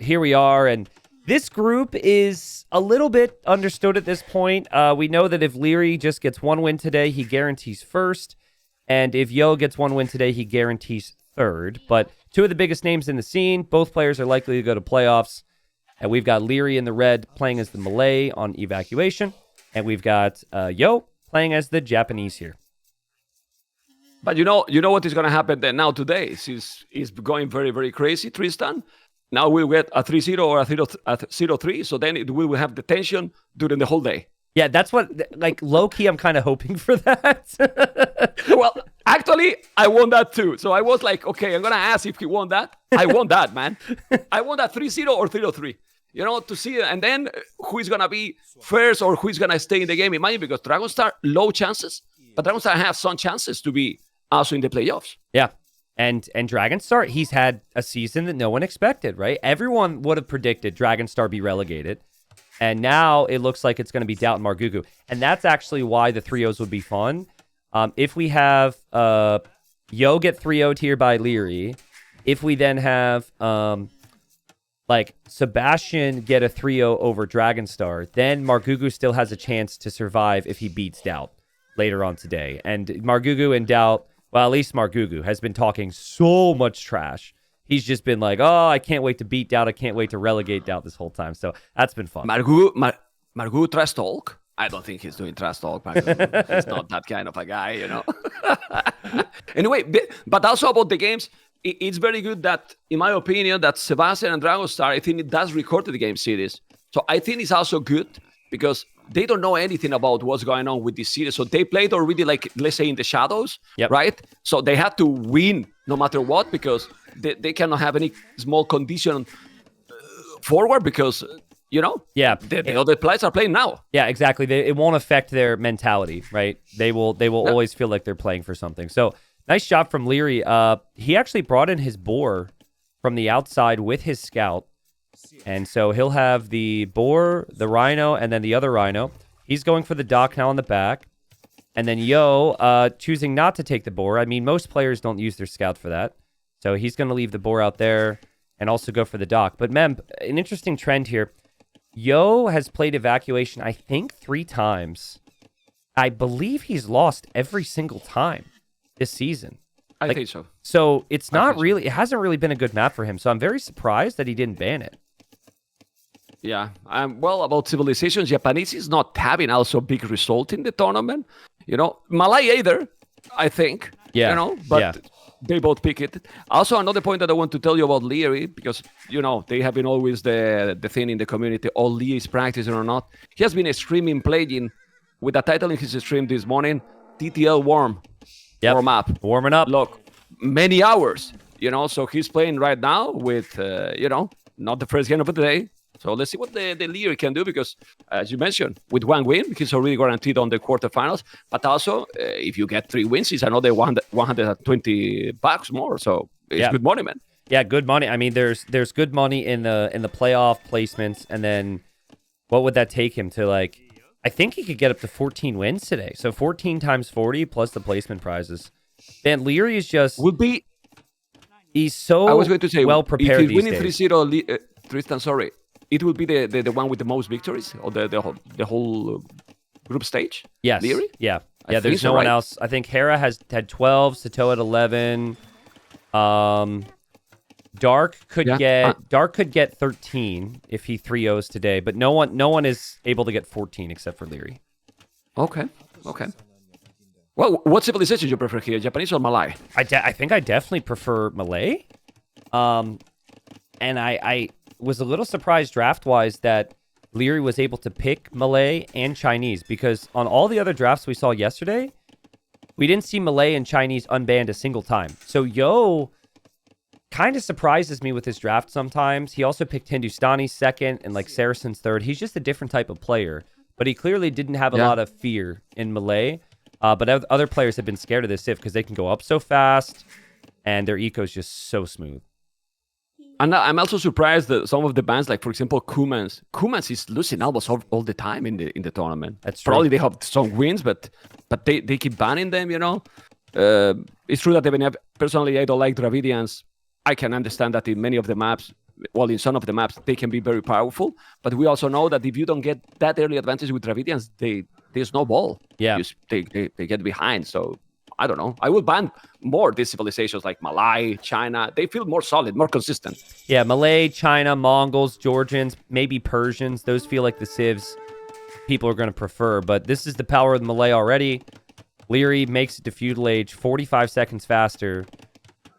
here we are, and this group is a little bit understood at this point. We know that if Liri just gets one win today, he guarantees first. And if Yo gets one win today, he guarantees third. But two of the biggest names in the scene, both players are likely to go to playoffs. And we've got Liri in the red playing as the Malay on evacuation. And we've got Yo playing as the Japanese here. But you know what is going to happen then now today? He's going very, very crazy, Tristan. Now we'll get a 3-0 or a 0-3. So then we will have the tension during the whole day. Yeah, that's what, like, low-key, I'm kind of hoping for that. Well, actually, I want that too. So I was like, okay, I'm going to ask if he won that. I want that, man. I want that 3-0 or 0-3. To see, and then who is going to be first or who is going to stay in the game. Imagine, because Dragonstar, low chances, but Dragonstar has some chances to be also in the playoffs. Yeah. And Dragonstar, he's had a season that no one expected, right? Everyone would have predicted Dragonstar be relegated. And now it looks like it's going to be Doubt and Margugu. And that's actually why the 3-0s would be fun. If we have Yo get 3-0'd here by Liri, if we then have Sebastian get a 3-0 over Dragonstar, then Margugu still has a chance to survive if he beats Doubt later on today. And Margugu and Doubt, well, at least Margugu has been talking so much trash. He's just been like, oh, I can't wait to beat Doubt. I can't wait to relegate Doubt this whole time. So that's been fun. Margugu trash talk? I don't think he's doing trash talk. He's not that kind of a guy, Anyway, but also about the games, it's very good that, in my opinion, that Sebastian and Dragonstar, I think it does record the game series. So I think it's also good because they don't know anything about what's going on with this series. So they played already, let's say, in the shadows, right? So they had to win no matter what because they cannot have any small condition forward because, the other players are playing now. Yeah, exactly. It won't affect their mentality, right? They will always feel like they're playing for something. So nice job from Liri. He actually brought in his boar from the outside with his scout. And so he'll have the boar, the rhino, and then the other rhino. He's going for the dock now on the back. And then Yo choosing not to take the boar. I mean, most players don't use their scout for that. So he's going to leave the boar out there and also go for the dock. But Mem, an interesting trend here. Yo has played evacuation, I think, 3 times. I believe he's lost every single time this season. I think so. So it's not really, it hasn't really been a good map for him. So I'm very surprised that he didn't ban it. Yeah. Well, about civilizations, Japanese is not having also big result in the tournament. Malay either, I think. Yeah. But they both pick it. Also, another point that I want to tell you about Liri, because, they have been always the thing in the community, all Liri is practicing or not. He has been streaming, playing with a title in his stream this morning, TTL warm up. Warming up. Look, many hours, so he's playing right now with, not the first game of the day. So let's see what the Liri can do because, as you mentioned, with one win, he's already guaranteed on the quarterfinals. But also, if you get 3 wins, it's another $120 more. So it's good money, man. Yeah, good money. I mean, there's good money in the playoff placements, and then what would that take him to I think he could get up to 14 wins today. So 14 times 40 plus the placement prizes. Man, Liri is just he's so I was going to say, well prepared. If he's winning 3-0, Tristan, sorry. It will be the one with the most victories or the whole group stage? Yes. Liri? Yeah. There's no one else. I think Hera had 12, Sato at 11. Dark could get 13 if he 3-0s today, but no one is able to get 14 except for Liri. Okay. Well, what civilization you prefer here, Japanese or Malay? I think I definitely prefer Malay. And I was a little surprised draft-wise that Liri was able to pick Malay and Chinese because on all the other drafts we saw yesterday, we didn't see Malay and Chinese unbanned a single time. So Yo kind of surprises me with his draft sometimes. He also picked Hindustani second and Saracen's third. He's just a different type of player, but he clearly didn't have a lot of fear in Malay. But other players have been scared of this Civ because they can go up so fast and their eco is just so smooth. And I'm also surprised that some of the bans, like for example, Kumans is losing almost all the time in the tournament. That's true. Probably they have some wins, but they keep banning them. It's true that they have. Personally, I don't like Dravidians. I can understand that in many of the maps well, in some of the maps, they can be very powerful. But we also know that if you don't get that early advantage with Dravidians, they snowball. Yeah. They get behind. So I don't know. I would ban more these civilizations like Malay, China. They feel more solid, more consistent. Yeah, Malay, China, Mongols, Georgians, maybe Persians. Those feel like the civs people are going to prefer. But this is the power of the Malay already. Liri makes it to feudal age 45 seconds faster.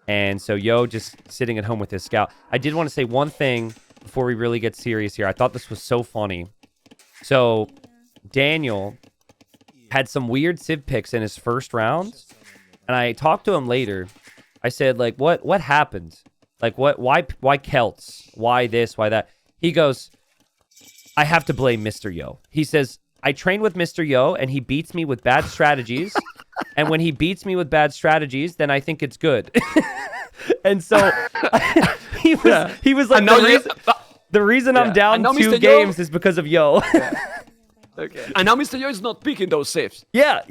And so Yo just sitting at home with his scout. I did want to say one thing before we really get serious here. I thought this was so funny. So Daniel had some weird civ picks in his first round. And I talked to him later. I said, like, what happened? Like, why Celts? Why this? Why that? He goes, I have to blame Mr. Yo. He says, I train with Mr. Yo, and he beats me with bad strategies. And when he beats me with bad strategies, then I think it's good. And so he was like, the reason I'm down 2 games is because of Yo. Okay. And now Mr. Yo is not picking those saves. Yeah.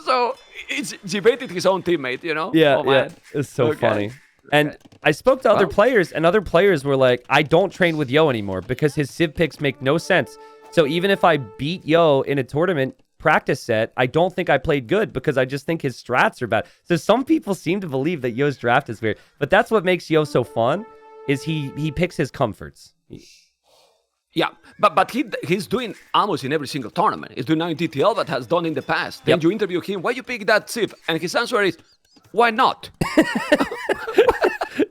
So it's debated his own teammate, Yeah. It's so funny. And I spoke to other players, and other players were like, I don't train with Yo anymore because his civ picks make no sense. So even if I beat Yo in a tournament practice set, I don't think I played good because I just think his strats are bad. So some people seem to believe that Yo's draft is weird. But that's what makes Yo so fun, is he picks his comforts. Yeah, but he's doing almost in every single tournament. He's doing now in TTL, but has done in the past. Then you interview him, why you pick that civ? And his answer is, why not?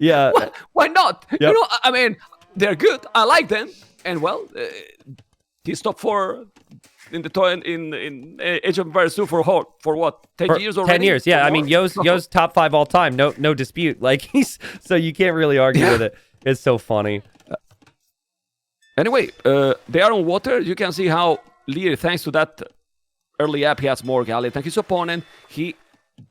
Yeah. Why not? Yep. I mean, they're good. I like them. And well, he's top 4 in the in Age of Empires 2 for what? 10 years already? 10 years, yeah. I mean, Yo's top 5 all time. No dispute. Like so you can't really argue with it. It's so funny. Anyway, they are on water. You can see how Liri, thanks to that early app, he has more galley than his opponent. He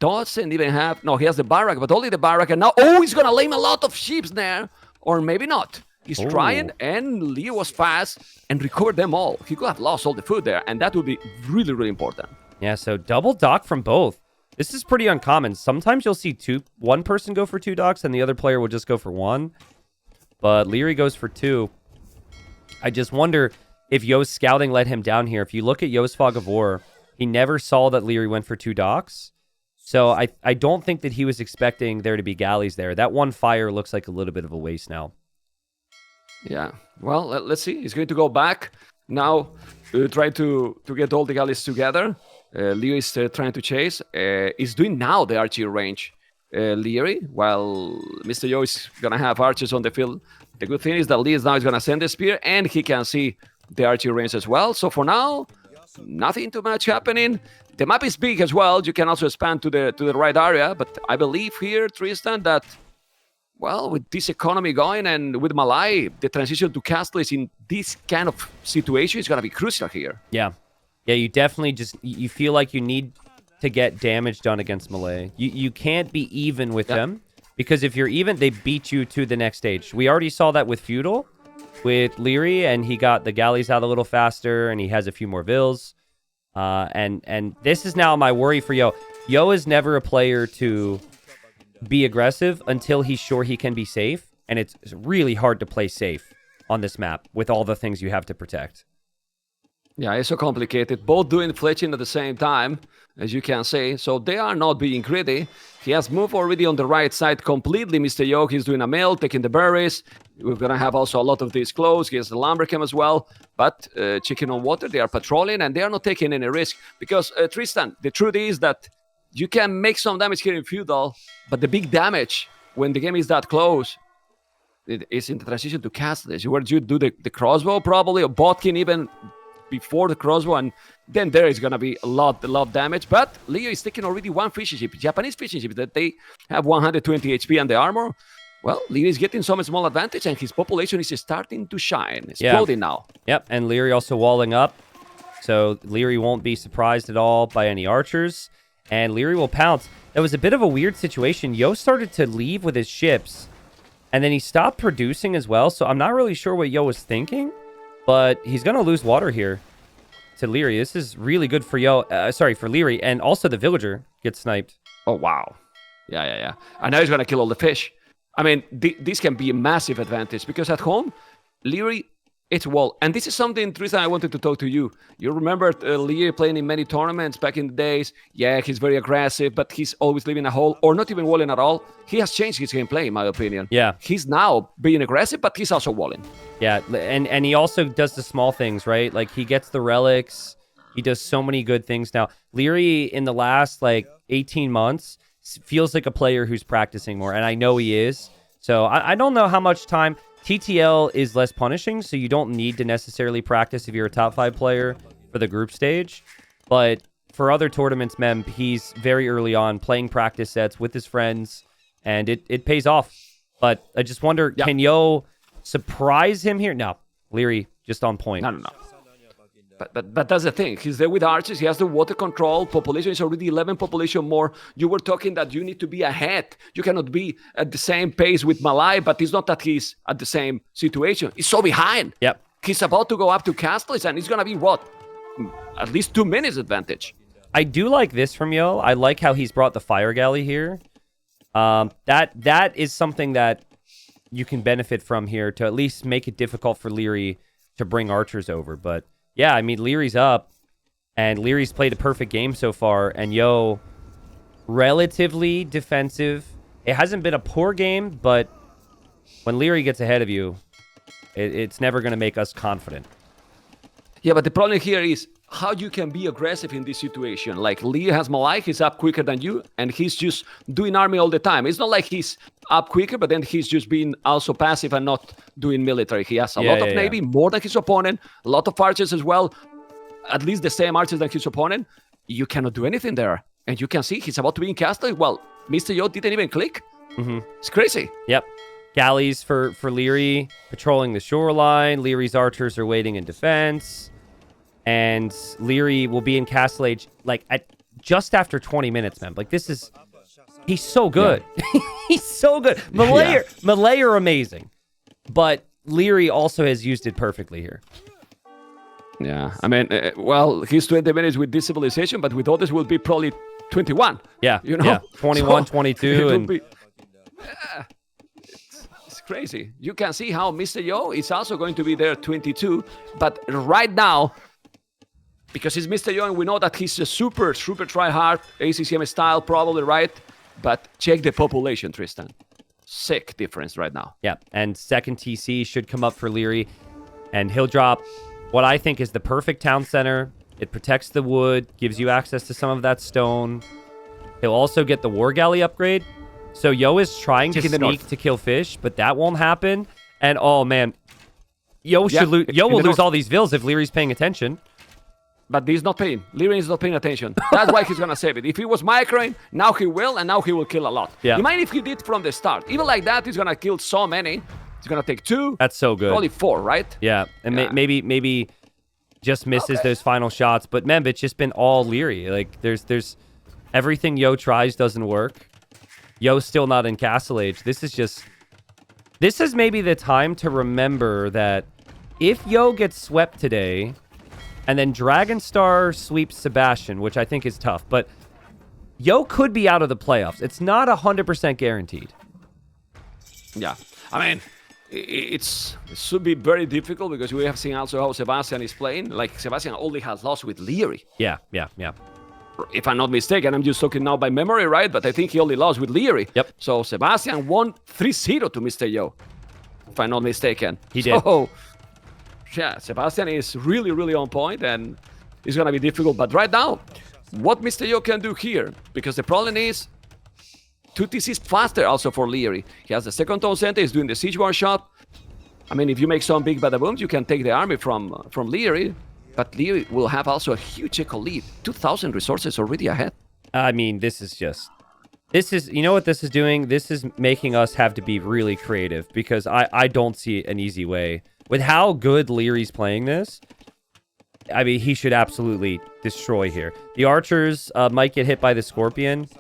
doesn't even have... No, he has the barrack, but only the barrack. And now, he's going to lame a lot of ships there. Or maybe not. He's trying, and Liri was fast and recovered them all. He could have lost all the food there, and that would be really, really important. Yeah, so double dock from both. This is pretty uncommon. Sometimes you'll see one person go for 2 docks, and the other player will just go for 1. But Liri goes for 2. I just wonder if Yo's scouting let him down here. If you look at Yo's Fog of War, he never saw that Liri went for 2 docks. So I don't think that he was expecting there to be galleys there. That 1 fire looks like a little bit of a waste now. Yeah. Well, let's see. He's going to go back. Now, try to get all the galleys together. Liri is trying to chase. He's doing now the archery range. Liri, while Mr. Yo is going to have archers on the field. The good thing is that Lee is now going to send the spear, and he can see the archery range as well. So for now, nothing too much happening. The map is big as well. You can also expand to the right area. But I believe here, Tristan, that, well, with this economy going and with Malay, the transition to castles in this kind of situation is going to be crucial here. Yeah. Yeah, you definitely you feel like you need to get damage done against Malay. You can't be even with them. Because if you're even, they beat you to the next stage. We already saw that with Feudal, with Liri, and he got the galleys out a little faster, and he has a few more vills. And this is now my worry for Yo. Yo is never a player to be aggressive until he's sure he can be safe. And it's really hard to play safe on this map with all the things you have to protect. Yeah, it's so complicated. Both doing fletching at the same time, as you can see. So they are not being greedy. He has moved already on the right side completely. Mr. Yo, he's doing a mill, taking the berries. We're going to have also a lot of these clothes. He has the lumbercamp as well. But chicken on water, they are patrolling, and they are not taking any risk. Because, Tristan, the truth is that you can make some damage here in Feudal, but the big damage when the game is that close, it is in the transition to castles, where you do the crossbow probably, or botkin even before the crossbow, and then there is going to be a lot of damage. But Leo is taking already 1 fishing ship, Japanese fishing ship, that they have 120 HP and the armor. Well, Liri is getting some small advantage, and his population is starting to shine. It's exploding now. Yep, and Liri also walling up, so Liri won't be surprised at all by any archers, and Liri will pounce. That was a bit of a weird situation. Yo started to leave with his ships, and then he stopped producing as well, so I'm not really sure what Yo was thinking. But he's going to lose water here to Liri. This is really good for for Liri. And also the villager gets sniped. Oh, wow. Yeah. And now he's going to kill all the fish. I mean, this can be a massive advantage because at home, Liri, it's wall. And this is something, Tristan, I wanted to talk to you. You remember Liri playing in many tournaments back in the days. Yeah, he's very aggressive, but he's always leaving a hole or not even walling at all. He has changed his gameplay, in my opinion. Yeah. He's now being aggressive, but he's also walling. Yeah, and he also does the small things, right? Like, he gets the relics. He does so many good things now. Liri, in the last, 18 months, feels like a player who's practicing more, and I know he is. So I don't know how much time. TTL is less punishing, so you don't need to necessarily practice if you're a top 5 player for the group stage. But for other tournaments, Mem, he's very early on playing practice sets with his friends, and it pays off. But I just wonder, can Yo surprise him here? No, Liri, just on point. No. But that's the thing. He's there with archers. He has the water control. Population is already 11 population more. You were talking that you need to be ahead. You cannot be at the same pace with Malai, but it's not that he's at the same situation. He's so behind. Yep. He's about to go up to castles, and it's going to be, what? At least 2 minutes advantage. I do like this from Yo. I like how he's brought the fire galley here. That is something that you can benefit from here to at least make it difficult for Liri to bring archers over, but... Yeah, I mean, Liri's up, and Liri's played a perfect game so far, and Yo, relatively defensive. It hasn't been a poor game, but when Liri gets ahead of you, it's never going to make us confident. Yeah, but the problem here is how you can be aggressive in this situation. Like, Lee has Malai, he's up quicker than you, and he's just doing army all the time. It's not like he's up quicker, but then he's just being also passive and not doing military. He has a lot of navy, more than his opponent, a lot of archers as well, at least the same archers than his opponent. You cannot do anything there. And you can see he's about to be in castle. Well, Mr. Yo didn't even click. It's crazy. Yep. Galleys for Liri, patrolling the shoreline. Liri's archers are waiting in defense. And Liri will be in castle age, at just after 20 minutes, man. This is... He's so good. Yeah. He's so good. Malay are amazing. But Liri also has used it perfectly here. Yeah. I mean, well, he's 20 minutes with this civilization, but with others will be probably 21. Yeah. You know? Yeah. 21, so 22. And... It's crazy. You can see how Mr. Yo is also going to be there 22. But right now, because he's Mr. Yo and we know that he's a super try-hard ACCM style, probably, right? But check the population, Tristan. Sick difference right now. Yeah, and second TC should come up for Liri. And he'll drop what I think is the perfect town center. It protects the wood, gives you access to some of that stone. He'll also get the war galley upgrade. So Yo is trying to sneak to kill fish, but that won't happen. And oh man, Yo will lose all these vills if Liri's paying attention. But he's not paying. Liri is not paying attention. That's why he's going to save it. If he was microing, now he will, and now he will kill a lot. Yeah. Imagine if he did from the start. Even like that, he's going to kill so many. He's going to take 2. That's so good. Probably 4, right? Yeah, and maybe just misses those final shots. But, man, it's just been all Liri. There's everything Yo tries doesn't work. Yo's still not in castle age. This is maybe the time to remember that if Yo gets swept today... And then Dragonstar sweeps Sebastian, which I think is tough. But Yo could be out of the playoffs. It's not 100% guaranteed. Yeah. I mean, it should be very difficult because we have seen also how Sebastian is playing. Sebastian only has lost with Liri. Yeah. If I'm not mistaken, I'm just talking now by memory, right? But I think he only lost with Liri. Yep. So Sebastian won 3-0 to Mr. Yo, if I'm not mistaken. He did. So, yeah, Sebastian is really on point, and it's going to be difficult. But right now, what Mr. Yo can do here, because the problem is 2 TCs faster also for Liri. He has the second town center, he's doing the siege one-shot. I mean, if you make some big bada booms, you can take the army from Liri, but Liri will have also a huge eco lead. 2,000 resources already ahead. I mean, you know what this is doing? This is making us have to be really creative, because I don't see an easy way. With how good Liri's playing this, I mean, he should absolutely destroy here. The archers might get hit by the scorpion,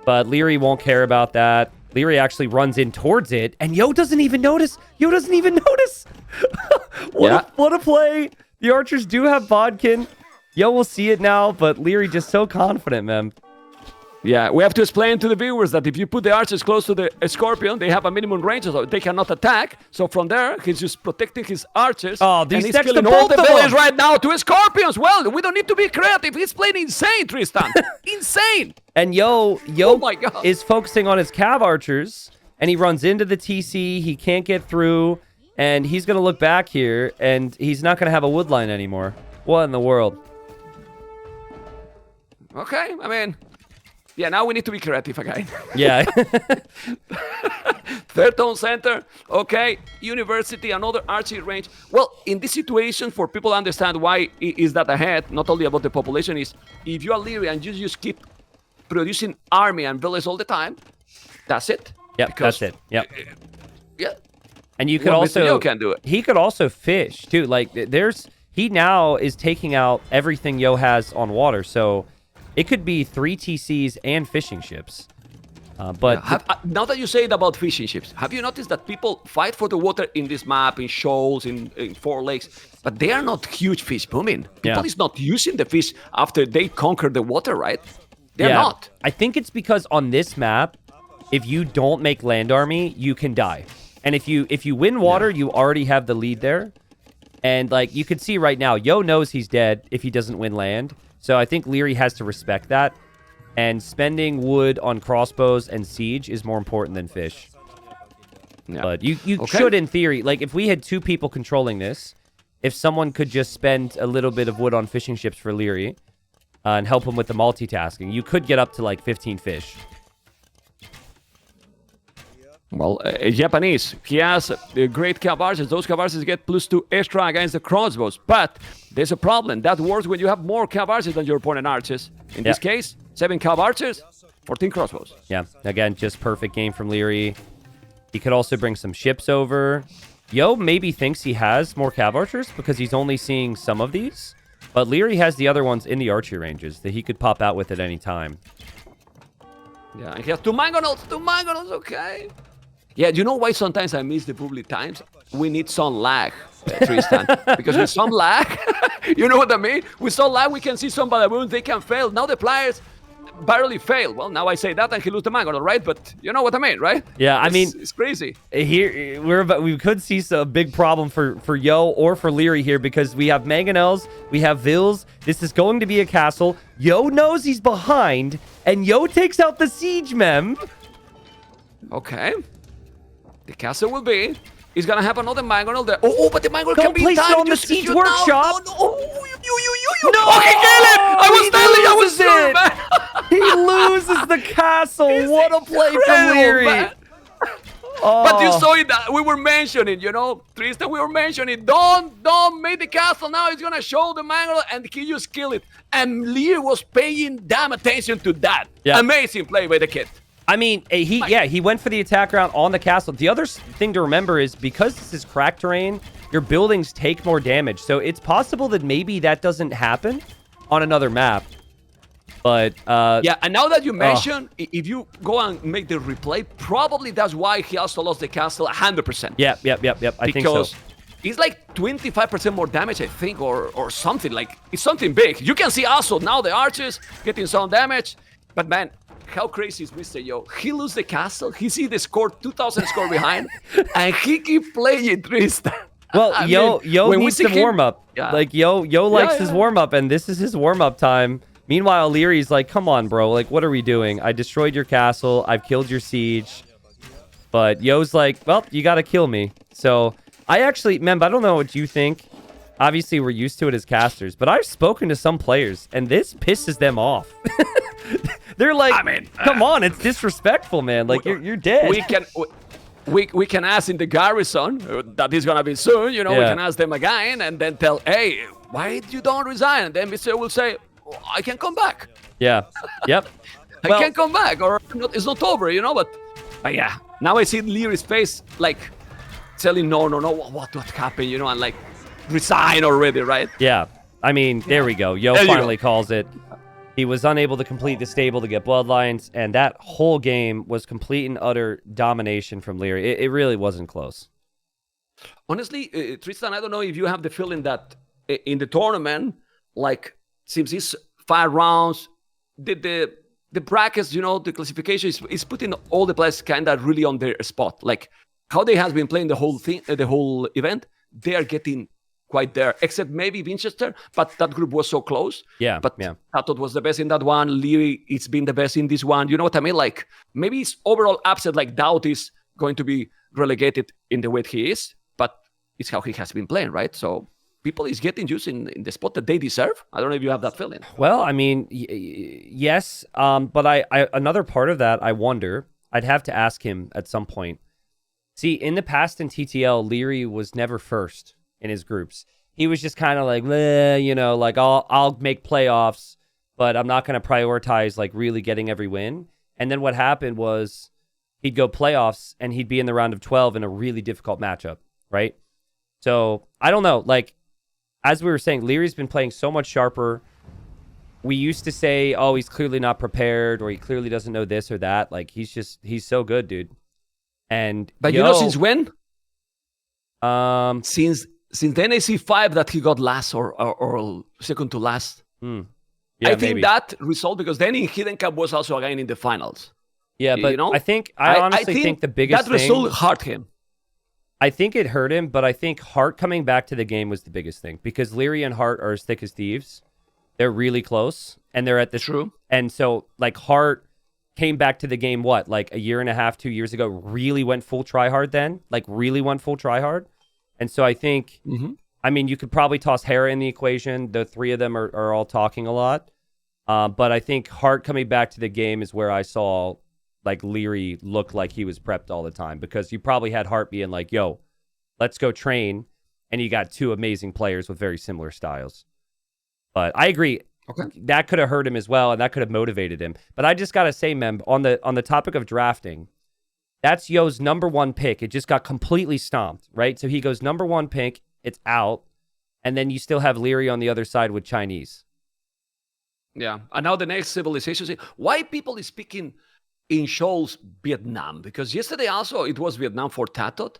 but Liri won't care about that. Liri actually runs in towards it, and Yo doesn't even notice. What a play. The archers do have Bodkin. Yo will see it now, but Liri just so confident, man. Yeah, we have to explain to the viewers that if you put the archers close to the scorpion, they have a minimum range, so they cannot attack. So from there, he's just protecting his archers. Oh, and these he's next to killing all both the of villains them. right now to scorpions. Well, we don't need to be creative. He's playing insane, Tristan. Insane. And Yo Oh my God. is focusing on his cav archers, and he runs into the TC. He can't get through, and he's going to look back here, and he's not going to have a wood line anymore. What in the world? Okay, I mean, yeah, now we need to be creative again. Yeah. Third tone center, okay, university, another archery range. Well, in this situation, for people to understand why is that ahead, not only about the population, is if you are Liri and you just keep producing army and villas all the time, that's it. Yep, that's it. Yep. Yeah. And you could Well, also... Mr. Yo can do it. He could also fish, too. Like, he now is taking out everything Yo has on water, so it could be 3 TCs and fishing ships. But now that you say it about fishing ships, have you noticed that people fight for the water in this map, in shoals, in 4 lakes, but they are not huge fish booming. People is not using the fish after they conquer the water, right? They're not. I think it's because on this map, if you don't make land army, you can die. And if you win water, you already have the lead there. And like you can see right now, Yo knows he's dead if he doesn't win land. So I think Liri has to respect that. And spending wood on crossbows and siege is more important than fish. Yeah. But you should, in theory, like if we had 2 people controlling this, if someone could just spend a little bit of wood on fishing ships for Liri and help him with the multitasking, you could get up to like 15 fish. Well, Japanese, he has great cavalries. Those cavalries get +2 extra against the crossbows. But there's a problem. That works when you have more cavalries than your opponent archers. In this case, 7 cavalries, 14 crossbows. Yeah, again, just perfect game from Liri. He could also bring some ships over. Yo maybe thinks he has more cav archers because he's only seeing some of these. But Liri has the other ones in the archery ranges that he could pop out with at any time. Yeah, and he has 2 mangonels, okay. Yeah, you know why sometimes I miss the public times? We need some lag, Tristan. Because with some lag, you know what I mean? With some lag, we can see some balaboons, they can fail. Now the players barely fail. Well, now I say that and he lose the mangonel, right? But you know what I mean, right? Yeah, I mean... It's crazy. Here, we could see a big problem for Yo or for Liri here because we have mangonels, we have vills. This is going to be a castle. Yo knows he's behind, and Yo takes out the siege mem. Okay. The castle will be. He's gonna have another mangonel there. Oh, but the mangonel can be place it timed. on the siege workshop. No. Okay, kill it. I was sure, man. He loses the castle. What a play from Liri. But you saw it. We were mentioning, you know, Tristan. We were mentioning. Don't make the castle now. He's gonna show the mangonel, and he just kill it. And Liri was paying damn attention to that. Yeah. Amazing play by the kid. I mean, he went for the attack round on the castle. The other thing to remember is because this is cracked terrain, your buildings take more damage. So it's possible that maybe that doesn't happen on another map. But yeah, and now that you mention, if you go and make the replay, probably that's why he also lost the castle 100%. Yep. I think so. Because it's like 25% more damage, I think, or something. Like, it's something big. You can see also now the archers getting some damage. But man, how crazy is Mr. Yo? He lose the castle, he see the score, 2,000 score behind, and he keep playing Tristan. Well, Yo needs to warm up. Yeah. Like, Yo likes his warm up, and this is his warm up time. Meanwhile, Liri's like, come on, bro. Like, what are we doing? I destroyed your castle. I've killed your siege. But Yo's like, well, you got to kill me. So I actually, Memb, I don't know what you think. Obviously, we're used to it as casters, but I've spoken to some players, and this pisses them off. They're like, I mean, come on, it's disrespectful, man. Like, you're dead. We can ask in the garrison that is gonna be soon. You know, we can ask them again and then tell, hey, why you don't resign? And then Mr. will say, oh, I can come back. Yeah. Yep. I can come back, or it's not over, you know. But yeah, now I see Liri's face, like telling, no, what happened, you know, and like resign already, right? Yeah. I mean, there we go. Yo finally calls it. He was unable to complete the stable to get bloodlines, and that whole game was complete and utter domination from Liri. It really wasn't close. Honestly, Tristan, I don't know if you have the feeling that in the tournament, like, since it's 5 rounds, did the the brackets, the classification is putting all the players kind of really on their spot. Like how they has been playing the whole thing, the whole event, they are getting quite there, except maybe Winchester, but that group was so close. Yeah. But Tato was the best in that one. Liri, it's been the best in this one. You know what I mean? Like maybe it's overall upset, like Doubt is going to be relegated in the way he is, but it's how he has been playing, right? So people is getting used in the spot that they deserve. I don't know if you have that feeling. Well, I mean, yes, but I another part of that, I wonder, I'd have to ask him at some point. See, in the past in TTL, Liri was never first in his groups. He was just kind of like, like I'll make playoffs, but I'm not going to prioritize like really getting every win. And then what happened was he'd go playoffs and he'd be in the round of 12 in a really difficult matchup, right? So I don't know. Like, as we were saying, Liri's been playing so much sharper. We used to say, oh, he's clearly not prepared or he clearly doesn't know this or that. Like, he's so good, dude. But since when? Since the NAC 5 that he got last or second to last. Yeah, I think that result, because then in Hidden Cup was also again in the finals. Yeah, but I honestly think the biggest that result hurt him. I think it hurt him, but I think Hart coming back to the game was the biggest thing, because Liri and Hart are as thick as thieves. They're really close, and they're at the true. And so, like, Hart came back to the game, like a year and a half, 2 years ago, really went full tryhard then, And so I think, I mean, you could probably toss Hera in the equation. The three of them are all talking a lot. But I think Hart coming back to the game is where I saw, like, Liri look like he was prepped all the time, because you probably had Hart being like, yo, let's go train. And you got two amazing players with very similar styles. But I agree. Okay. That could have hurt him as well, and that could have motivated him. But I just got to say, Mem, on the topic of drafting, that's Yo's number one pick. It just got completely stomped, right? So he goes number one pick, it's out, and then you still have Liri on the other side with Chinese. Yeah, and now the next civilization. Why people is speaking in shoals Vietnam? Because yesterday also it was Vietnam for Tatot.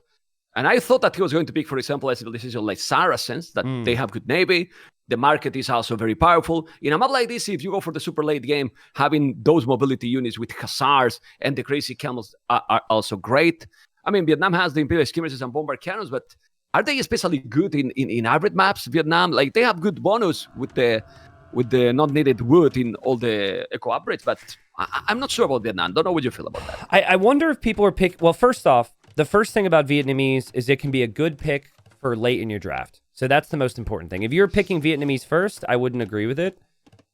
And I thought that he was going to pick, for example, a civilization like Saracens, that they have good navy. The market is also very powerful. In a map like this, if you go for the super late game, having those mobility units with Hussars and the crazy camels are also great. I mean, Vietnam has the Imperial skirmishes and bombard cannons, but are they especially good in hybrid maps, Vietnam? Like, they have good bonus with the not needed wood in all the eco upgrades, but I'm not sure about Vietnam. Don't know what you feel about that. I wonder if people are picking... Well, first off, the first thing about Vietnamese is it can be a good pick for late in your draft. So that's the most important thing. If you're picking Vietnamese first, I wouldn't agree with it.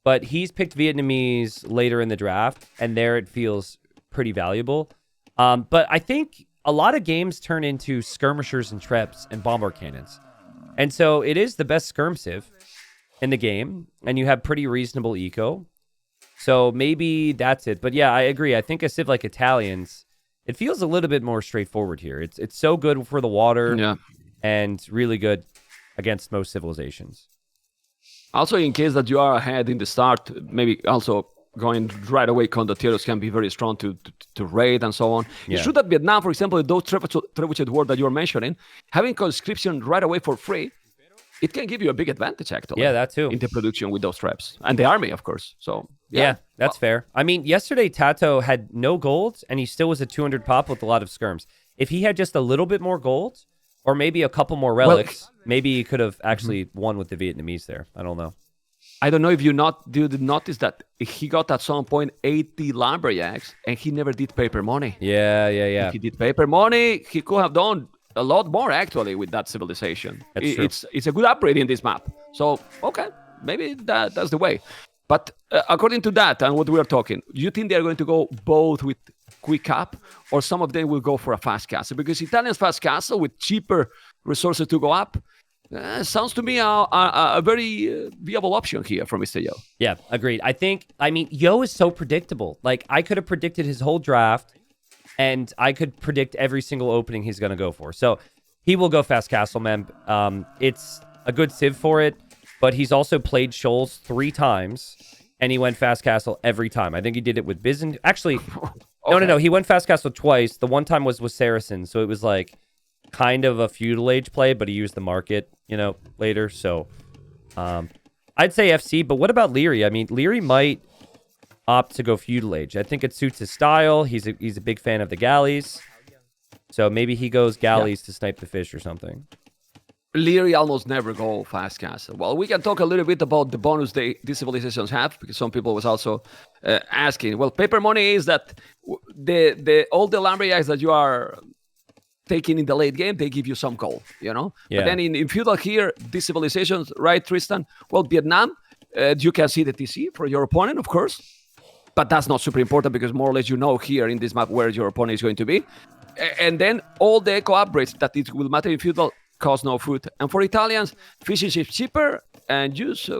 But he's picked Vietnamese later in the draft, and there it feels pretty valuable. But I think a lot of games turn into skirmishers and treps and bombard cannons. And so it is the best skirm civ in the game, and you have pretty reasonable eco. So maybe that's it. But yeah, I agree. I think a civ like Italians, it feels a little bit more straightforward here. It's so good for the water and really good against most civilizations. Also, in case that you are ahead in the start, maybe also going right away, condotieros can be very strong to raid and so on. Yeah. It's true that Vietnam, for example, those trebuchet war that you're mentioning, having conscription right away for free, it can give you a big advantage, actually. Yeah, that too. In the production with those traps. And the army, of course. So yeah that's fair. I mean, yesterday, Tato had no gold, and he still was a 200 pop with a lot of skirms. If he had just a little bit more gold, or maybe a couple more relics, maybe he could have actually won with the Vietnamese there. I don't know. I don't know if you did notice that he got at some point 80 lumberjacks, and he never did paper money. Yeah. If he did paper money, he could have done a lot more, actually, with that civilization. It's a good upgrade in this map. So, okay, maybe that's the way. But according to that and what we are talking, do you think they are going to go both with quick up, or some of them will go for a fast castle? Because Italian's fast castle with cheaper resources to go up sounds to me a very viable option here for Mr. Yo. Yeah, agreed. I mean, Yo is so predictable. Like, I could have predicted his whole draft, and I could predict every single opening he's going to go for. So he will go fast castle, man. It's a good civ for it, but he's also played shoals 3 times, and he went fast castle every time. I think he did it with Byzant. Actually, no. He went fast castle twice. The one time was with Saracens, so it was like kind of a feudal age play, but he used the market, later. So I'd say FC, but what about Liri? I mean, Liri might opt to go feudal age. I think it suits his style. He's a big fan of the galleys. So maybe he goes galleys to snipe the fish or something. Liri almost never go fast castle. Well, we can talk a little bit about the bonus these civilizations have, because some people was also asking. Well, paper money is that all the Lambreyacs that you are taking in the late game, they give you some gold, you know? Yeah. But then in feudal here, these civilizations, right, Tristan? Well, Vietnam, you can see the TC for your opponent, of course. But that's not super important because more or less you know here in this map where your opponent is going to be. And then all the eco upgrades that it will matter in feudal cost no food. And for Italians, fishing is cheaper and just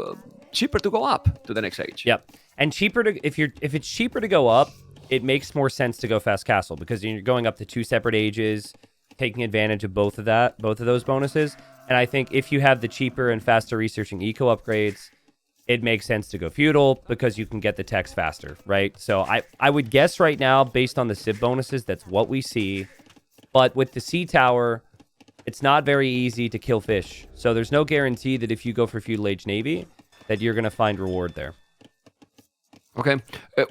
cheaper to go up to the next age. Yep. And cheaper to if it's cheaper to go up, it makes more sense to go fast castle because you're going up to 2 separate ages, taking advantage of both of those bonuses. And I think if you have the cheaper and faster researching eco upgrades, it makes sense to go feudal because you can get the techs faster, right? So I would guess right now, based on the civ bonuses, that's what we see. But with the sea tower, it's not very easy to kill fish. So there's no guarantee that if you go for feudal age navy, that you're going to find reward there. Okay.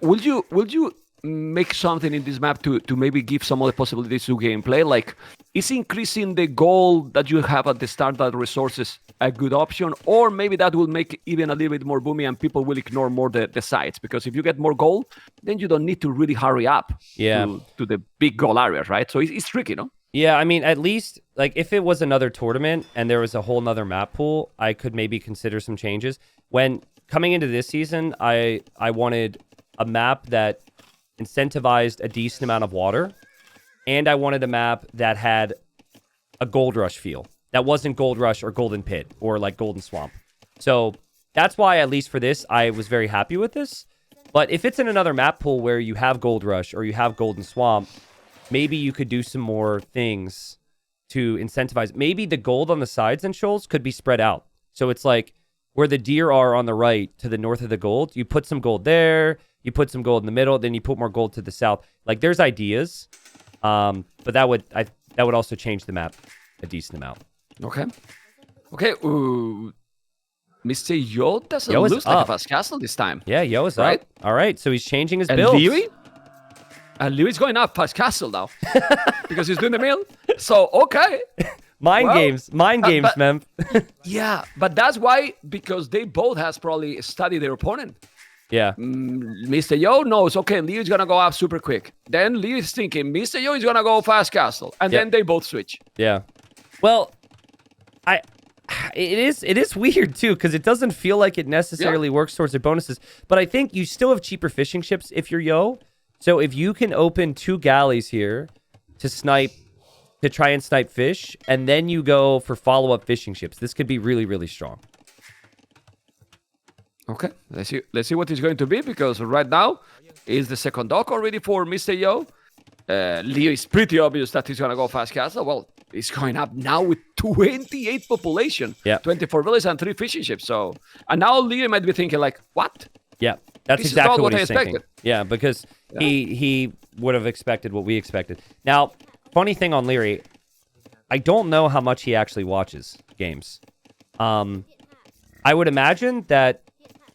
Will you make something in this map to maybe give some other possibilities to gameplay? Like, is increasing the goal that you have at the start of resources a good option? Or maybe that will make it even a little bit more boomy and people will ignore more the sides? Because if you get more gold, then you don't need to really hurry up to the big goal areas, right? So it's tricky, no? Yeah, I mean, at least, like, if it was another tournament and there was a whole nother map pool, I could maybe consider some changes. When coming into this season, I wanted a map that incentivized a decent amount of water, and I wanted a map that had a gold rush feel. That wasn't gold rush or golden pit or like golden swamp. So that's why, at least for this, I was very happy with this. But if it's in another map pool where you have gold rush or you have golden swamp, maybe you could do some more things to incentivize. Maybe the gold on the sides and shoals could be spread out. So it's like where the deer are on the right to the north of the gold, you put some gold there, you put some gold in the middle, then you put more gold to the south. Like, there's ideas, but that would also change the map a decent amount. Okay. Mr. Yo doesn't lose like a fast castle this time. Yeah, Yo is right? up. All right, so he's changing his build. Liri? And Liri's going up fast castle now because he's doing the mill. So, okay. Mind games, man. Yeah, but that's why, because they both has probably studied their opponent. Yeah. Mr. Yo knows, okay, Liri's going to go up super quick. Then Liri's thinking, Mr. Yo is going to go fast castle. And then they both switch. Yeah. Well, it is weird, too, because it doesn't feel like it necessarily works towards their bonuses. But I think you still have cheaper fishing ships if you're Yo. So if you can open 2 galleys here to try and snipe fish, and then you go for follow-up fishing ships, this could be really, really strong. Okay, let's see what it's going to be, because right now is the second dock already for Mr. Yo. Leo is pretty obvious that he's going to go fast castle. Well, he's going up now with 28 population, 24 villages and 3 fishing ships. So, and now Leo might be thinking like, what? Yeah, that's this exactly is not what I he's expected. thinking. Yeah, because he would have expected what we expected. Now, funny thing on Liri, I don't know how much he actually watches games. I would imagine that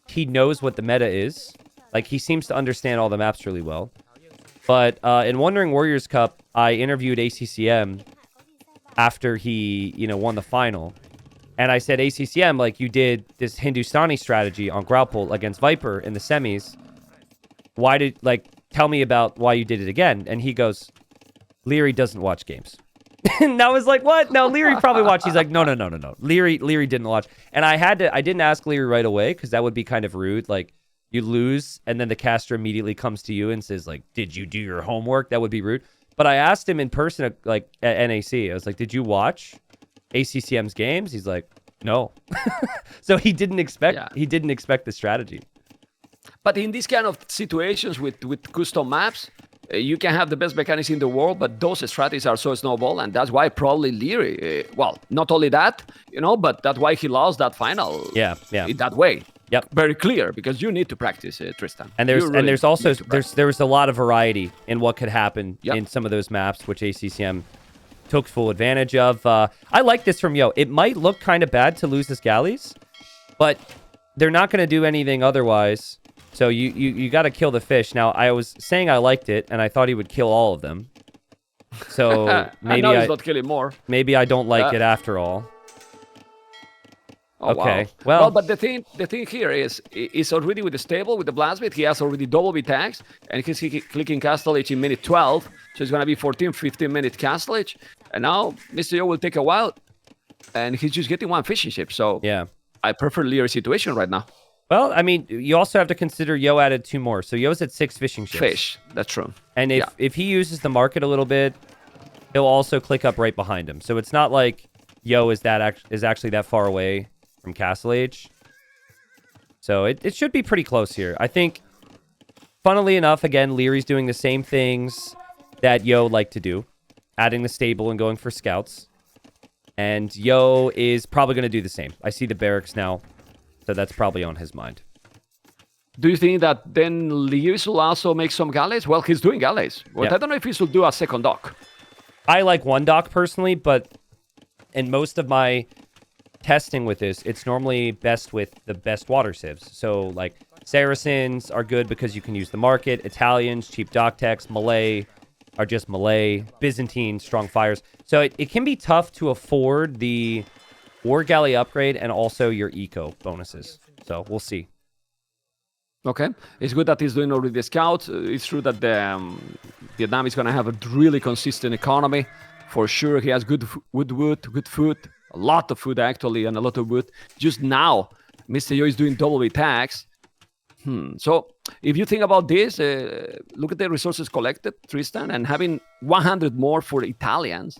he knows what the meta is. Like, he seems to understand all the maps really well. But in Wandering Warriors Cup, I interviewed ACCM after he, won the final. And I said, ACCM, like, you did this Hindustani strategy on Grapple against Viper in the semis. Tell me about why you did it again. And he goes, Liri doesn't watch games. And I was like, what? No, Liri probably watched. He's like, no. Liri didn't watch. And I didn't ask Liri right away because that would be kind of rude. Like, you lose and then the caster immediately comes to you and says, like, did you do your homework? That would be rude. But I asked him in person, like, at NAC. I was like, did you watch ACCM's games? He's like, no. So he didn't expect the strategy. But in these kind of situations with custom maps, you can have the best mechanics in the world, but those strategies are so snowball, and that's why probably Liri, well, not only that, but that's why he lost that final. Yeah. In that way. Yep. Very clear, because you need to practice, Tristan. And there's also a lot of variety in what could happen in some of those maps, which ACCM took full advantage of. I like this from Yo. It might look kind of bad to lose this galleys, but they're not going to do anything otherwise So you got to kill the fish. Now, I was saying I liked it, and I thought he would kill all of them. So maybe he's not killing more. Maybe I don't like it after all. Oh, okay. Wow. Well, but the thing here is already with the stable, with the blastbeat, he has already double beat tags, and he's clicking castle age in minute 12, so it's gonna be 14, 15-minute castle age. And now Mr. Yo will take a while, and he's just getting one fishing ship. So yeah, I prefer Lierey's situation right now. Well, I mean, you also have to consider Yo added 2 more, so Yo's at 6 fishing ships. Fish, that's true. And if he uses the market a little bit, he'll also click up right behind him. So it's not like Yo is actually that far away from Castle Age. So it should be pretty close here. I think, funnily enough, again, Lirey's doing the same things that Yo liked to do, adding the stable and going for scouts. And Yo is probably going to do the same. I see the barracks now, so that's probably on his mind. Do you think that then Lierey will also make some galleys? Well, he's doing galleys. But Yeah. I don't know if he should do a second dock. I like one dock personally, but in most of my testing with this, it's normally best with the best water civs. So, like, Saracens are good because you can use the market. Italians, cheap dock techs. Malay are just Malay. Byzantine, strong fires. So it can be tough to afford the War Galley upgrade and also your eco bonuses. So we'll see. Okay, it's good that he's doing already the scouts. It's true that Vietnam is going to have a really consistent economy. For sure, he has good wood, good food. A lot of food, actually, and a lot of wood. Just now, Mr. Yo is doing double tax. So, if you think about this, look at the resources collected, Tristan, and having 100 more for Italians,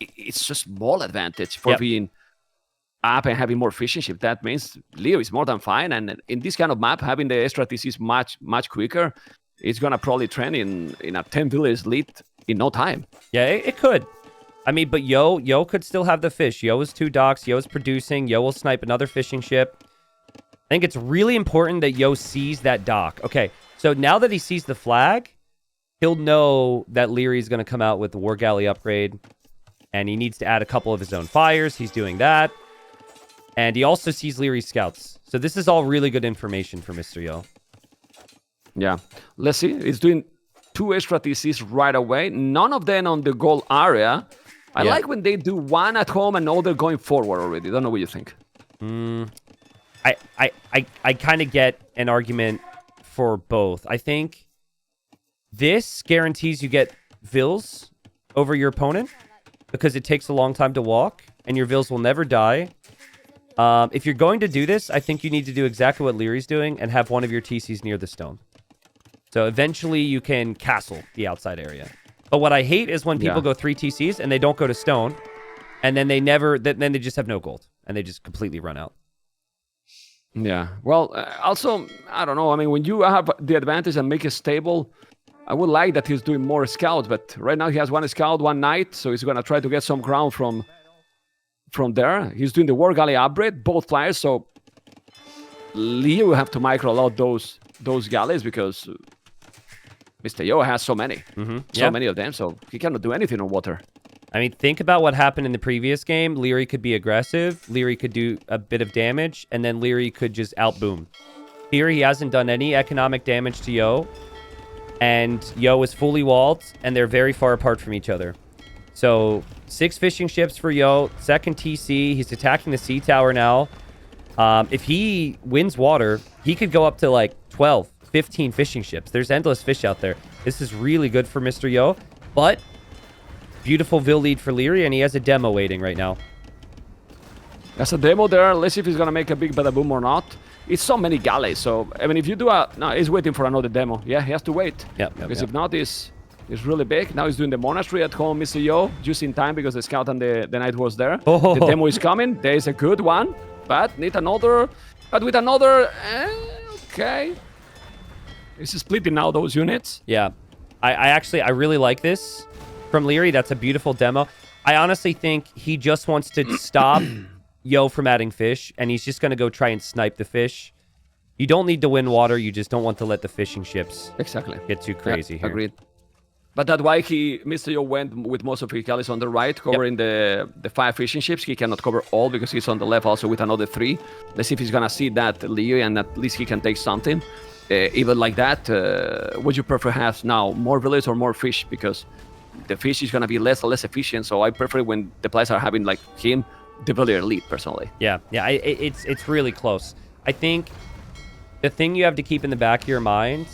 it's a small advantage for being up and having more fishing ship. That means Leo is more than fine. And in this kind of map, having the extra TCs much quicker, it's going to probably trend in a 10 village lead in no time. Yeah, it could. I mean, but Yo could still have the fish. Yo is 2 docks. Yo is producing. Yo will snipe another fishing ship. I think it's really important that Yo sees that dock. Okay, so now that he sees the flag, he'll know that Lirey's going to come out with the War Galley upgrade, and he needs to add a couple of his own fires. He's doing that. And he also sees Lirey's scouts. So this is all really good information for Mr. Yo. Yeah, let's see. He's doing 2 extra TCs right away. None of them on the goal area. I like when they do one at home and other going forward already. Don't know what you think. I kind of get an argument for both. I think this guarantees you get vills over your opponent because it takes a long time to walk and your vills will never die. If you're going to do this, I think you need to do exactly what Lirey's doing and have one of your TCs near the stone. So eventually you can castle the outside area. But what I hate is when people go 3 TCs and they don't go to stone, and then they just have no gold and they just completely run out. Yeah. Well, also, I don't know. I mean, when you have the advantage and make it stable, I would like that he's doing more scouts. But right now he has 1 scout, 1 knight, so he's gonna try to get some ground from there. He's doing the War Galley upgrade, both flyers. So Leo will have to micro a lot those galleys because Mr. Yo has so many. So many of them, so he cannot do anything on water. I mean, think about what happened in the previous game. Lirey could be aggressive. Lirey could do a bit of damage, and then Lirey could just outboom. Here, he hasn't done any economic damage to Yo, and Yo is fully walled, and they're very far apart from each other. So, 6 fishing ships for Yo, 2nd TC. He's attacking the sea tower now. If he wins water, he could go up to like 12, 15 fishing ships. There's endless fish out there. This is really good for Mr. Yo, but beautiful Vill lead for Lirey, and he has a demo waiting right now. There's a demo there. Let's see if he's going to make a big bada boom or not. It's so many galleys, so, I mean, if you do no, he's waiting for another demo. Yeah, he has to wait. Because if not, it's really big. Now he's doing the monastery at home, Mr. Yo, just in time because the scout and the knight was there. Oh. The demo is coming. There is a good one, but need another. But with another, okay. He's splitting now those units. Yeah, I really like this from Lirey. That's a beautiful demo. I honestly think he just wants to stop Yo from adding fish, and he's just going to go try and snipe the fish. You don't need to win water. You just don't want to let the fishing ships get too crazy here. Agreed. But that's why Mr. Yo went with most of his galleys on the right, covering the 5 fishing ships. He cannot cover all because he's on the left also with another 3. Let's see if he's going to see that Leo, and at least he can take something. even like that, would you prefer have now more village or more fish? Because the fish is gonna be less and less efficient. So I prefer when the players are having like him, the villager lead personally. Yeah, it's really close. I think the thing you have to keep in the back of your mind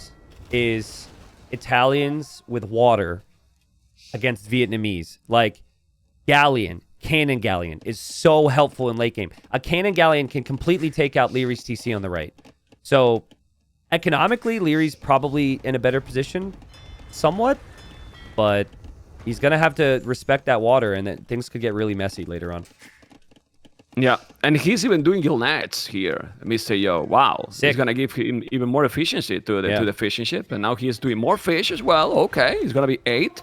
is Italians with water against Vietnamese. Like galleon, cannon galleon is so helpful in late game. A cannon galleon can completely take out Lirey's TC on the right. So economically, Lirey's probably in a better position, somewhat, but he's gonna have to respect that water, and then things could get really messy later on. Yeah, and he's even doing gill nets here, Mr. Yo. Wow, Sick. He's gonna give him even more efficiency to the fishing ship, and now he's doing more fish as well. Okay, he's gonna be 8,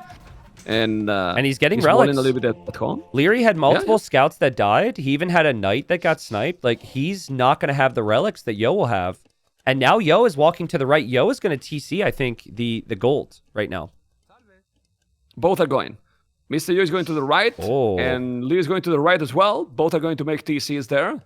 and he's getting he's relics rolling a little bit at home. Liri had multiple scouts that died. He even had a knight that got sniped. Like, he's not gonna have the relics that Yo will have, and now Yo is walking to the right. Yo is gonna TC, I think, the gold right now. Both are going. Mr. Yo is going to the right, and Lee is going to the right as well. Both are going to make TCs there.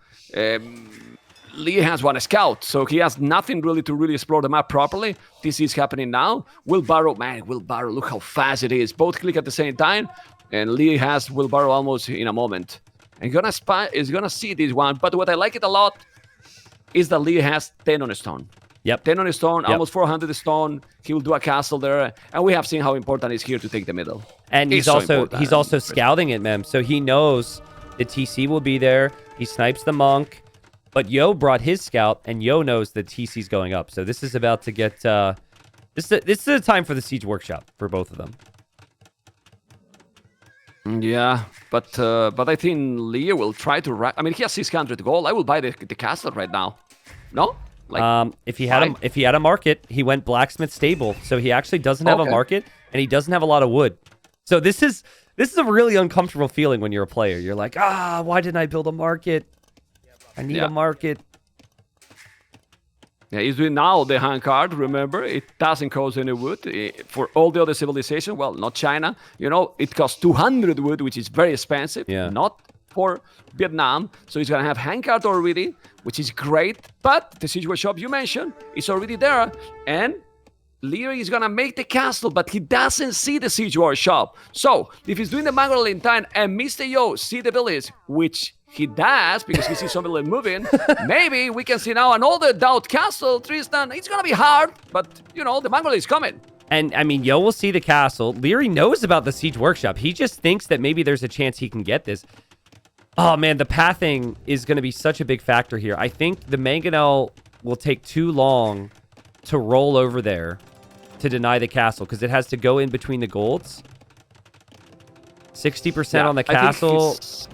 Lee has one scout, so he has nothing really to really explore the map properly. TC is happening now. Wheelbarrow, look how fast it is. Both click at the same time, and Lee has Wheelbarrow almost in a moment. And is gonna see this one, but what I like it a lot is that Lee has 10 on a stone. Yep. 10 on a stone, almost 400 stone. He will do a castle there, and we have seen how important it is here to take the middle. And he's also scouting it, man. So he knows the TC will be there. He snipes the monk, but Yo brought his scout, and Yo knows the TC's going up. So this is about to get this is a time for the siege workshop for both of them. Yeah, but I think Leo will try to. I mean, he has 600 gold. I will buy the castle right now. No. Like, if he had a market, he went blacksmith stable. So he actually doesn't have a market, and he doesn't have a lot of wood. So this is a really uncomfortable feeling when you're a player. You're like, why didn't I build a market? I need a market. Yeah, he's doing now the handcart. Remember, it doesn't cost any wood for all the other civilizations. Well, not China. You know, it costs 200 wood, which is very expensive. Yeah. Not for Vietnam. So he's gonna have handcart already, which is great. But the siege workshop you mentioned is already there, and Liri is gonna make the castle, but he doesn't see the siege workshop. So if he's doing the Mongol in time and Mr. Yo see the village, which he does because he sees some village moving, maybe we can see now another doubt castle, Tristan. It's gonna be hard, but you know the Mongol is coming. And I mean, Yo will see the castle. Liri knows about the siege workshop. He just thinks that maybe there's a chance he can get this. Oh man, the pathing is going to be such a big factor here. I think the mangonel will take too long to roll over there to deny the castle because it has to go in between the golds. 60% on the castle. He's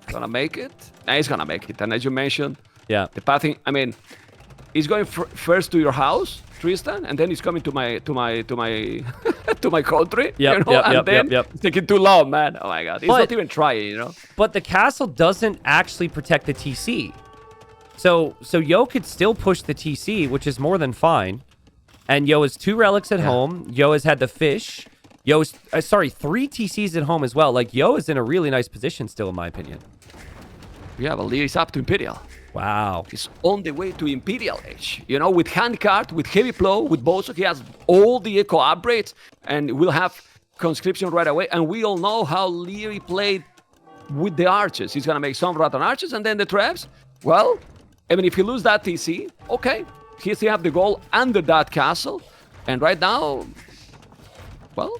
gonna make it. He's gonna make it. And as you mentioned, the pathing. I mean, he's going first to your house, Tristan, and then he's coming to my to my country. It's taking too long, man. Oh my god, he's not even trying, you know. But the castle doesn't actually protect the TC, so Yo could still push the TC, which is more than fine. And Yo has 2 relics at home. Yo has had the fish. Yo's 3 TCs at home as well. Like Yo is in a really nice position still, in my opinion. Yeah, but Liri's up to Imperial. Wow. He's on the way to Imperial Age. You know, with handcart, with heavy plow, with bows. He has all the eco upgrades, and we'll have conscription right away. And we all know how Liri played with the archers. He's going to make some Rattan archers, and then the traps. Well, I mean, if he loses that TC, okay. He still have the goal under that castle. And right now, well,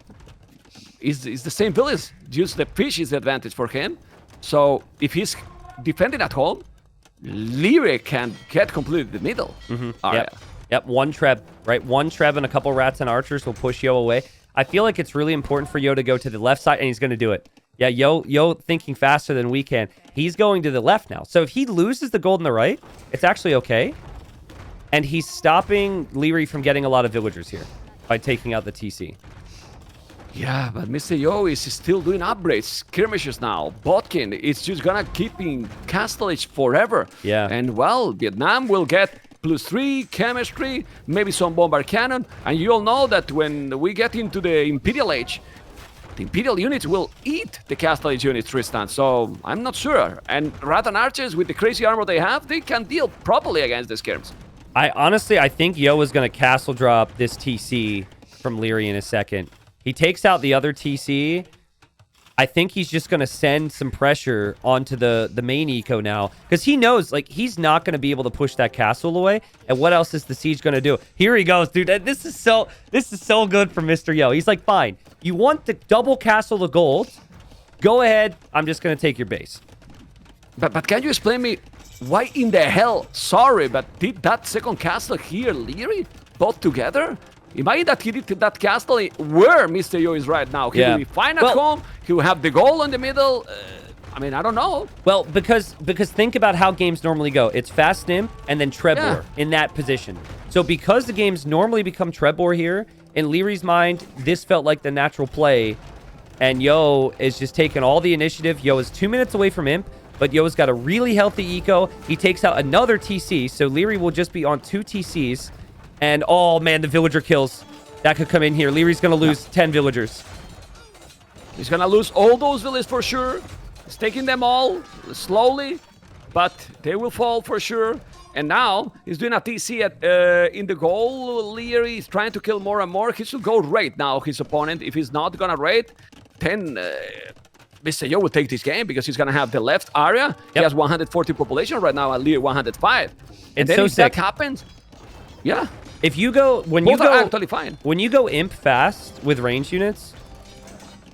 it's the same village. Just the fish is the advantage for him. So if he's defending at home, Liri can get completely the middle area. Yep, 1 treb, right? 1 treb and a couple rats and archers will push Yo away. I feel like it's really important for Yo to go to the left side, and he's going to do it. Yeah, Yo thinking faster than we can. He's going to the left now. So if he loses the gold on the right, it's actually okay. And he's stopping Liri from getting a lot of villagers here by taking out the TC. Yeah, but Mr. Yo is still doing upgrades, skirmishes now. Botkin, it's just gonna keep in Castle Age forever. Yeah. And well, Vietnam will get +3 chemistry, maybe some bombard cannon. And you all know that when we get into the Imperial Age, the Imperial units will eat the Castle Age units, Tristan. So I'm not sure. And Rattan archers with the crazy armor they have, they can deal properly against the skirms. I think Yo is going to castle drop this TC from Liri in a second. He takes out the other TC. I think he's just going to send some pressure onto the main eco now. Because he knows, like, he's not going to be able to push that castle away. And what else is the siege going to do? Here he goes, dude. This is so good for Mr. Yo. He's like, fine. You want the double castle the gold? Go ahead. I'm just going to take your base. But can you explain me why in the hell, sorry, but did that second castle here, Liri, both together? Imagine that he did that castle where Mr. Yo is right now. He will be fine at home. He will have the goal in the middle. I mean, I don't know. Well, because think about how games normally go. It's fast Nim and then Trebor in that position. So because the games normally become Trebor here, in Liri's mind, this felt like the natural play. And Yo is just taking all the initiative. Yo is 2 minutes away from Imp, but Yo's got a really healthy eco. He takes out another TC, so Liri will just be on 2 TCs. And, oh, man, the villager kills. That could come in here. Liri's going to lose 10 villagers. He's going to lose all those villagers for sure. He's taking them all slowly, but they will fall for sure. And now he's doing a TC in the goal. Liri is trying to kill more and more. He should go raid now, his opponent. If he's not going to raid, then Mr. Yo will take this game because he's going to have the left area. He has 140 population right now, and Liri 105. And then if that happens, if you go when both you go are actually fine. When you go imp fast with range units,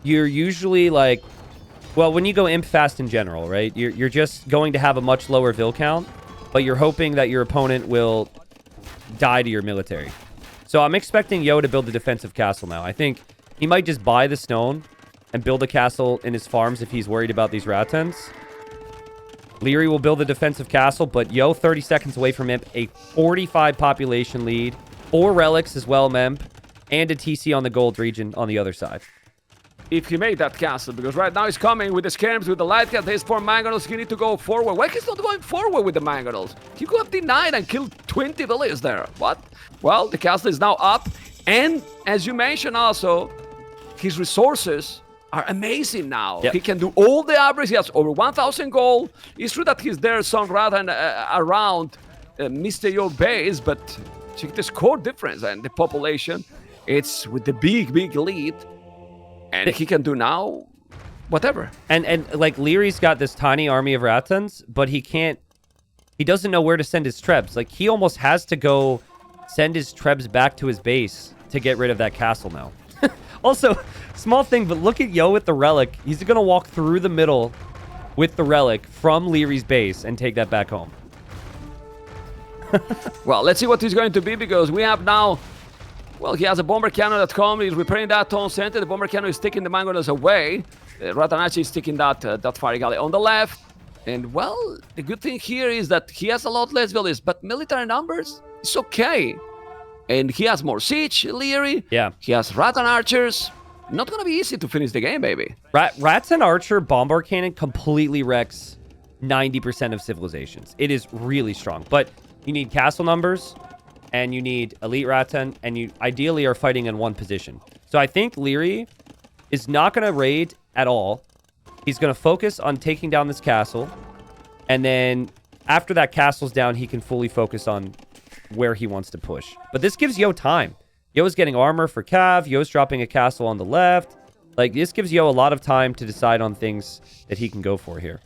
you're usually like, well, when you go imp fast in general, right? You're just going to have a much lower vill count, but you're hoping that your opponent will die to your military. So I'm expecting Yo to build a defensive castle now. I think he might just buy the stone and build a castle in his farms if he's worried about these Ratans. Liri will build a defensive castle, but Yo 30 seconds away from Imp, a 45 population lead, 4 relics as well, Memp, and a TC on the gold region on the other side. If he made that castle, because right now he's coming with the skirms, with the light cat, there's 4 mangonels, he need to go forward. Why he's not going forward with the mangonels? He could have denied and killed 20 villagers there. What? Well, the castle is now up, and as you mentioned also, his resources are amazing now. He can do all the upgrades. He has over 1,000 gold. It's true that he's there some rather than around Mr. Yo base, but check the score difference and the population. It's with the big lead, and he can do now whatever. And like Liri's got this tiny army of Ratans, but he doesn't know where to send his trebs. Like he almost has to go send his trebs back to his base to get rid of that castle now. Also, small thing, but look at Yo with the relic. He's going to walk through the middle with the relic from Liri's base and take that back home. Well, let's see what he's going to be, because we have now... Well, he has a bomber cannon at home. He's repairing that town center. The bomber cannon is taking the mangonels away. Ratanachi is taking that fire galley on the left. And, well, the good thing here is that he has a lot less villages, but military numbers, it's okay. And he has more siege, Liri. Yeah. He has Ratan archers. Not going to be easy to finish the game, baby. Ratan archer bomber cannon completely wrecks 90% of civilizations. It is really strong. But you need castle numbers, and you need elite Ratan, and you ideally are fighting in one position. So I think Liri is not going to raid at all. He's going to focus on taking down this castle. And then after that castle's down, he can fully focus on where he wants to push. But this gives Yo time. Yo's getting armor for Cav. Yo's dropping a castle on the left. Like, this gives Yo a lot of time to decide on things that he can go for here.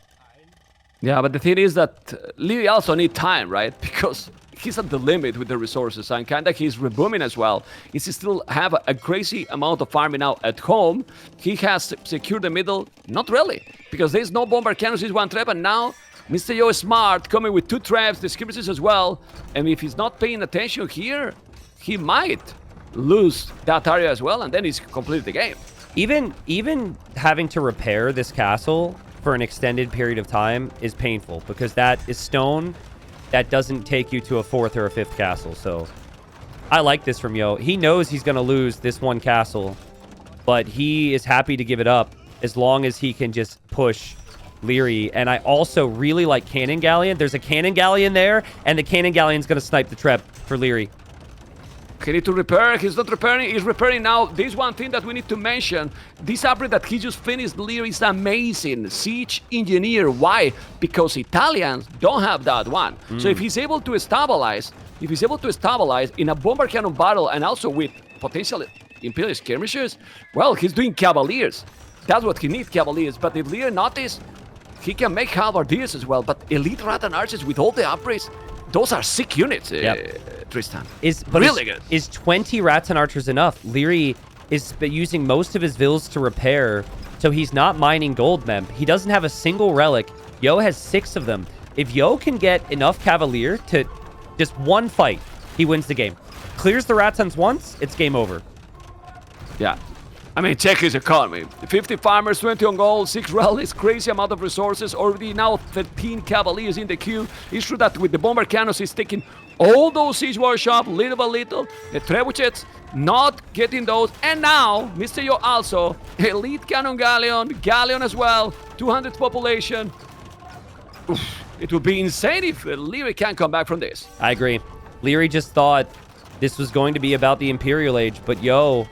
Yeah, but the thing is that Liri also need time, right? Because he's at the limit with the resources, and kinda he's rebooming as well. He still have a crazy amount of farming now at home. He has secured the middle. Not really, because there's no bomber cannons, he's one trap, and now Mr. Yo is smart, coming with 2 traps, the skirmishes as well. And if he's not paying attention here, he might lose that area as well, and then he's completed the game. Even having to repair this castle for an extended period of time is painful, because that is stone that doesn't take you to a 4th or a 5th castle. So I like this from Yo. He knows he's going to lose this one castle, but he is happy to give it up as long as he can just push Liri. And I also really like Cannon Galleon. There's a Cannon Galleon there, and the Cannon Galleon's going to snipe the trap for Liri. he need to repair. He's not repairing. He's repairing now. There's one thing that we need to mention. This upgrade that he just finished, Liri, is amazing. Siege Engineer. Why? Because Italians don't have that one. So if he's able to stabilize, in a bomber cannon battle and also with potential Imperial skirmishers, well, he's doing Cavaliers. That's what he needs, Cavaliers. But if Liri notice, he can make halberdiers as well. But elite rat and archers with all the upgrades, those are sick units, Tristan. Really good. Is 20 rats and archers enough? Liri is using most of his vills to repair, so he's not mining gold, mem. He doesn't have a single relic. Yo has 6 of them. If Yo can get enough cavalier to just one fight, he wins the game. Clears the rats once, it's game over. Yeah. I mean, check his economy. 50 farmers, 20 on gold, 6 relics, crazy amount of resources, already now 13 cavaliers in the queue. It's true that with the bomber cannons, he's taking all those siege workshop, little by little. The trebuchets, not getting those. And now, Mr. Yo also, elite cannon galleon as well, 200 population. Oof, it would be insane if Liri can't come back from this. I agree. Liri just thought this was going to be about the Imperial Age, but Yo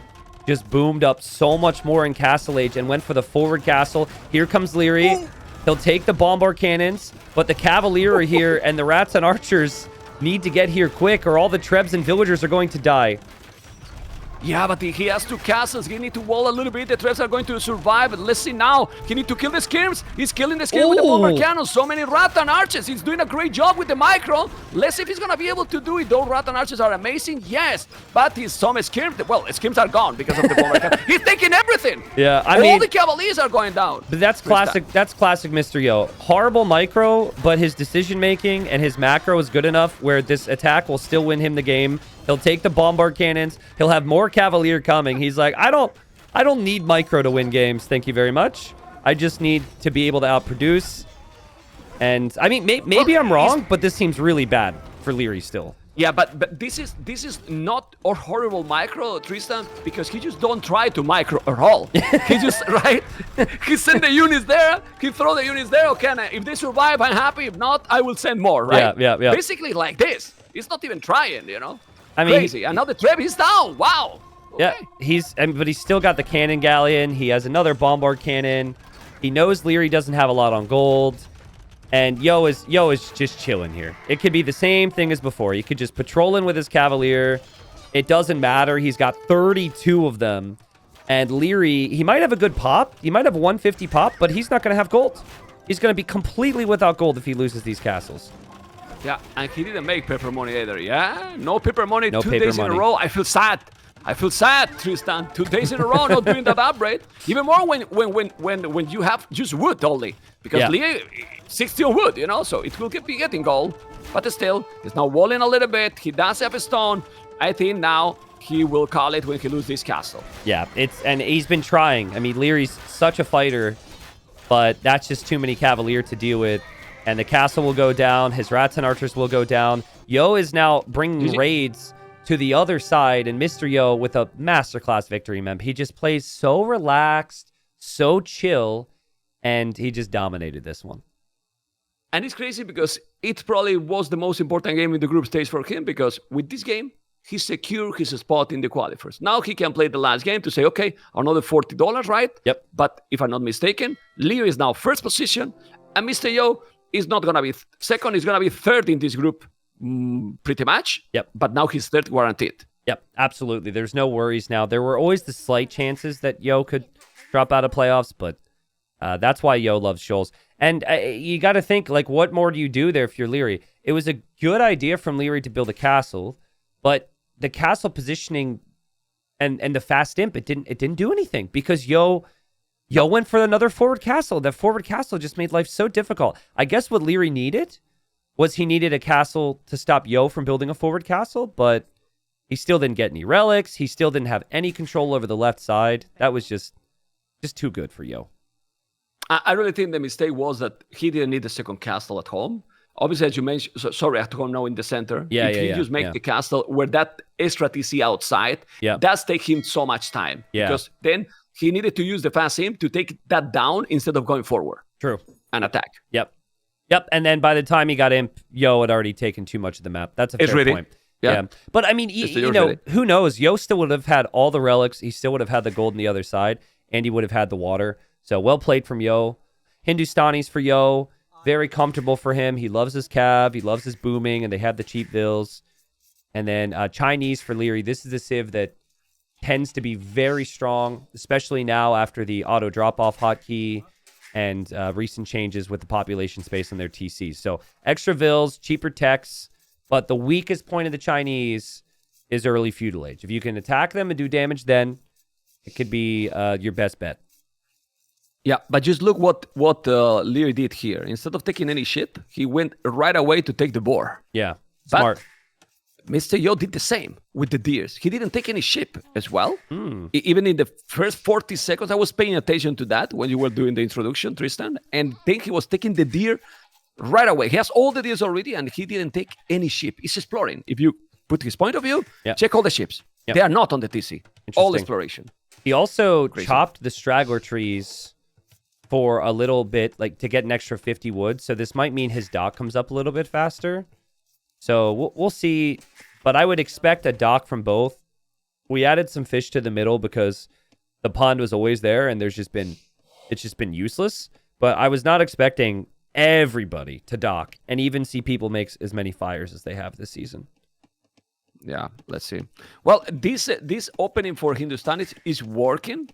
just boomed up so much more in Castle Age and went for the forward castle. Here comes Liri. He'll take the bombard cannons, but the Cavalier are here, and the rats and archers need to get here quick, or all the trebs and villagers are going to die. Yeah, but he has 2 castles. He need to wall a little bit. The trebs are going to survive. But let's see now. He need to kill the skirms. He's killing the skirms with the bomber cannons. So many rat and archers. He's doing a great job with the micro. Let's see if he's going to be able to do it. Those rat and archers are amazing. Yes, but he's some skirms. Well, skirms are gone because of the bomber cannon. He's taking everything. Yeah, I mean, all mean, the cavaliers are going down. But that's classic. That's classic Mr. Yo. Horrible micro, but his decision making and his macro is good enough where this attack will still win him the game. He'll take the bombard cannons. He'll have more cavalier coming. He's like, I don't need micro to win games. Thank you very much. I just need to be able to outproduce. And I mean, maybe I'm wrong, but this seems really bad for Liri still. Yeah, but this is not a horrible micro, Tristan, because he just don't try to micro at all. He just, right? He send the units there, he throw the units there, okay, if they survive, I'm happy. If not, I will send more, right? Yeah. Basically like this. He's not even trying, you know? I mean, crazy. And now the trap is down. Wow. Okay. Yeah, but he's still got the cannon galleon. He has another bombard cannon. He knows Liri doesn't have a lot on gold. And Yo is just chilling here. It could be the same thing as before. He could just patrol in with his cavalier. It doesn't matter. He's got 32 of them. And Liri, he might have a good pop. He might have 150 pop, but he's not going to have gold. He's going to be completely without gold if he loses these castles. Yeah, and he didn't make paper money either. Yeah, no paper money. No 2 paper days money. in a row. I feel sad, Tristan. 2 days in a row not doing that upgrade. Even more when you have just wood only, because Liri 60 on wood, you know. So it will be getting gold, but still, he's now walling a little bit. He does have a stone. I think now he will call it when he loses this castle. Yeah, and he's been trying. I mean, Liri's such a fighter, but that's just too many cavalier to deal with. And the castle will go down. His rats and archers will go down. Yo is now bringing raids to the other side. And Mr. Yo with a masterclass victory, man. He just plays so relaxed, so chill. And he just dominated this one. And it's crazy because it probably was the most important game in the group stage for him. Because with this game, he secured his spot in the qualifiers. Now he can play the last game to say, okay, another $40, right? Yep. But if I'm not mistaken, Liri is now first position. And Mr. Yo is not going to be second. He's going to be third in this group, pretty much. Yep. But now he's third guaranteed. Yep, absolutely. There's no worries now. There were always the slight chances that Yo could drop out of playoffs, but that's why Yo loves Shoals. And you got to think, like, what more do you do there if you're Liri? It was a good idea from Liri to build a castle, but the castle positioning and the fast imp, it didn't do anything because Yo went for another forward castle. That forward castle just made life so difficult. I guess what Liri needed was he needed a castle to stop Yo from building a forward castle, but he still didn't get any relics. He still didn't have any control over the left side. That was just too good for Yo. I really think the mistake was that he didn't need a second castle at home. Obviously, as you mentioned, at home now in the center. Yeah, if he just make the castle where that extra TC outside, does take him so much time. Yeah. Because then he needed to use the fast imp to take that down instead of going forward. True. And attack. Yep. And then by the time he got imp, Yo had already taken too much of the map. That's a fair point. Yeah. But I mean, you know, who knows? Yo still would have had all the relics. He still would have had the gold on the other side, and he would have had the water. So well played from Yo. Hindustanis for Yo. Very comfortable for him. He loves his cav. He loves his booming, and they have the cheap vills. And then Chinese for Liri. This is a civ that tends to be very strong, especially now after the auto drop-off hotkey and recent changes with the population space on their TCs. So extra vills, cheaper techs, but the weakest point of the Chinese is early feudal age. If you can attack them and do damage, then it could be your best bet. Yeah, but just look what Liri did here. Instead of taking any ship, he went right away to take the boar. Yeah, smart. But Mr. Yo did the same with the deers. He didn't take any ship as well. Even in the first 40 seconds, I was paying attention to that when you were doing the introduction, Tristan. And then he was taking the deer right away. He has all the deers already, and he didn't take any ship. He's exploring. If you put his point of view, check all the ships. They are not on the TC. All exploration. He also chopped the straggler trees for a little bit, like to get an extra 50 wood. So this might mean his dock comes up a little bit faster. So we'll see. But I would expect a dock from both. We added some fish to the middle because the pond was always there, and it's just been useless. But I was not expecting everybody to dock and even see people make as many fires as they have this season. Yeah, let's see. Well, this opening for Hindustanis is working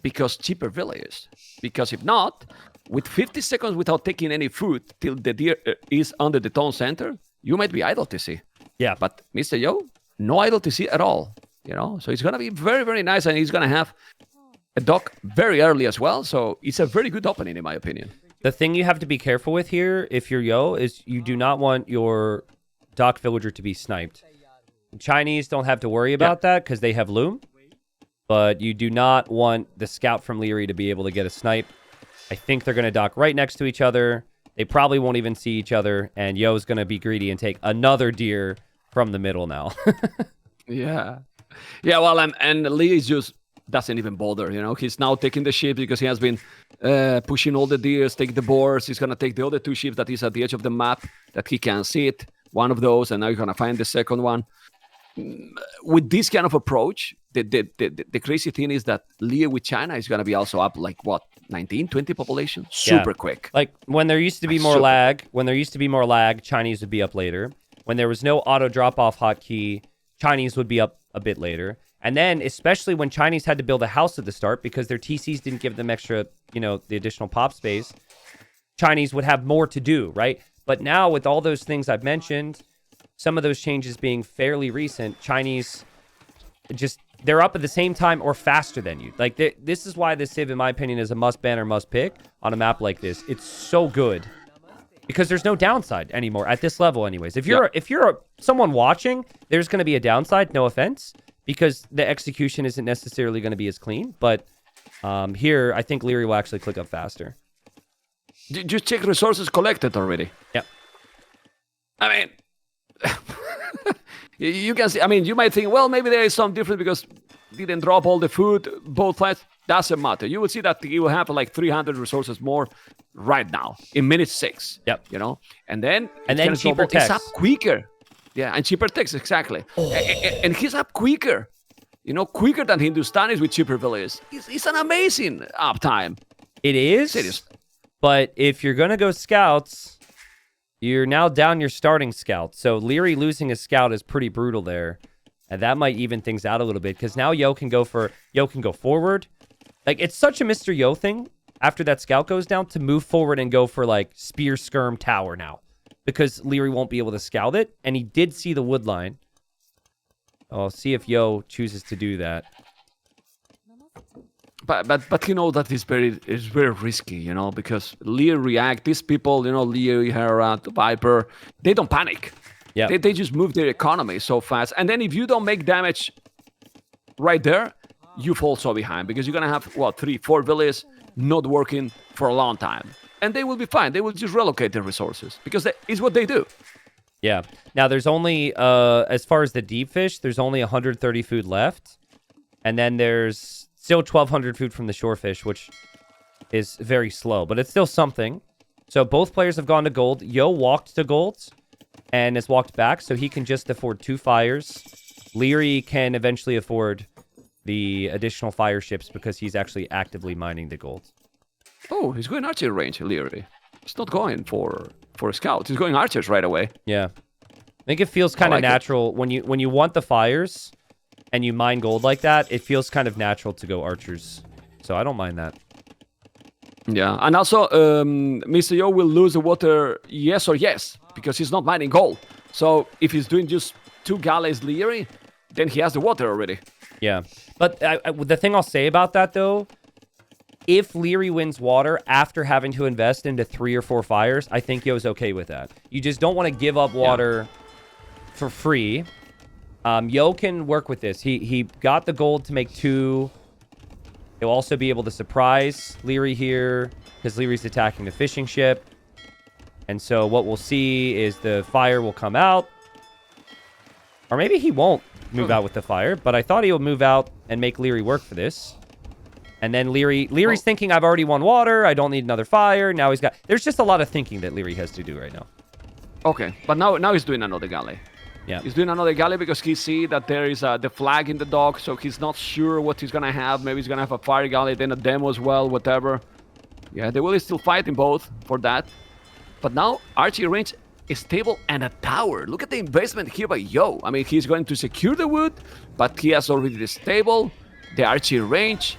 because cheaper villages. Because if not, with 50 seconds without taking any food till the deer is under the town center, you might be idle TC. Yeah. But Mr. Yo, no idle TC at all. You know, so it's going to be very, very nice, and he's going to have a dock very early as well. So it's a very good opening, in my opinion. The thing you have to be careful with here, if you're Yo, is you do not want your dock villager to be sniped. The Chinese don't have to worry about that because they have loom. But you do not want the scout from Liri to be able to get a snipe. I think they're going to dock right next to each other. They probably won't even see each other. And Yo's going to be greedy and take another deer from the middle now. Yeah. Yeah, well, and Lee just doesn't even bother, you know. He's now taking the ship because he has been pushing all the deers, take the boars. He's going to take the other two ships that is at the edge of the map that he can see it. One of those, and now you're going to find the second one. With this kind of approach, the crazy thing is that Liereyy with China is going to be also up like what, 19, 20 population? Super quick. Like when there used to be more lag, Chinese would be up later. When there was no auto drop-off hotkey, Chinese would be up a bit later. And then, especially when Chinese had to build a house at the start because their TCs didn't give them extra, the additional pop space, Chinese would have more to do, right? But now with all those things I've mentioned, some of those changes being fairly recent, Chinese they're up at the same time or faster than you. Like this is why this civ, in my opinion, is a must ban or must pick on a map like this. It's so good because there's no downside anymore at this level. Anyways, if you're someone watching, there's going to be a downside. No offense, because the execution isn't necessarily going to be as clean. But here, I think Liri will actually click up faster. Just check resources collected already. Yeah. I mean. You can see, I mean, you might think, well, maybe there is some difference because didn't drop all the food, both sides. Doesn't matter. You will see that you will have like 300 resources more right now in minute 6. Yep. And then cheaper text. It's up quicker. Yeah, and cheaper text, exactly. Oh. And he's up quicker. Quicker than Hindustanis with cheaper villages. It's an amazing uptime. It is. Serious. But if you're going to go scouts, you're now down your starting scout. So Liri losing a scout is pretty brutal there. And that might even things out a little bit because now Yo can go forward. Like, it's such a Mr. Yo thing after that scout goes down to move forward and go for, like, spear, skirm, tower now. Because Liri won't be able to scout it. And he did see the wood line. I'll see if Yo chooses to do that. But that is very risky, because Liereyy react. These people, Liereyy, Hera, the Viper, they don't panic. Yeah, they just move their economy so fast. And then if you don't make damage right there, you fall so behind because you're gonna have 3-4 villages not working for a long time, and they will be fine. They will just relocate their resources because that is what they do. Yeah. Now there's only as far as the deep fish, there's only 130 food left, and then there's still 1,200 food from the shorefish, which is very slow, but it's still something. So both players have gone to gold. Yo walked to gold. and has walked back, so he can just afford 2 fires. Liri can eventually afford the additional fire ships because he's actually actively mining the gold. Oh, he's going archer range, Liri. He's not going for scouts. He's going archers right away. Yeah. I think it feels kind of like natural when you want the fires and you mine gold like that, it feels kind of natural to go archers. So I don't mind that. Yeah, and also Mr. Yo will lose the water yes or yes, because he's not mining gold. So if he's doing just 2 galleys Liri, then he has the water already. Yeah. But the thing I'll say about that, though, if Liri wins water after having to invest into 3 or 4 fires, I think Yo's okay with that. You just don't want to give up water for free. Yo can work with this. He got the gold to make 2. He'll also be able to surprise Liri here because Liri's attacking the fishing ship. And so what we'll see is the fire will come out. Or maybe he won't move out with the fire, but I thought he'll move out and make Liri work for this. And then Liri's thinking, I've already won water. I don't need another fire. Now he's got... There's just a lot of thinking that Liri has to do right now. Okay, but now he's doing another galley. Yeah. He's doing another galley because he see that there is the flag in the dock, so he's not sure what he's gonna have. Maybe he's gonna have a fire galley, then a demo as well, whatever. Yeah, they will still fight in both for that. But now archery range is stable and a tower. Look at the investment here by Yo. I mean, he's going to secure the wood, but he has already the stable. The archery range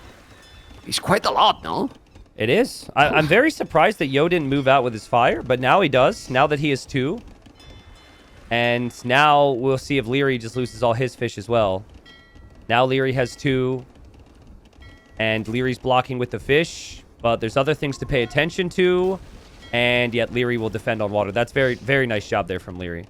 is quite a lot, no? It is. I'm very surprised that Yo didn't move out with his fire, but now he does. Now that he has 2. And now we'll see if Liri just loses all his fish as well. Now Liri has 2. And Liri's blocking with the fish. But there's other things to pay attention to. And yet Liri will defend on water. That's very, very nice job there from Liri.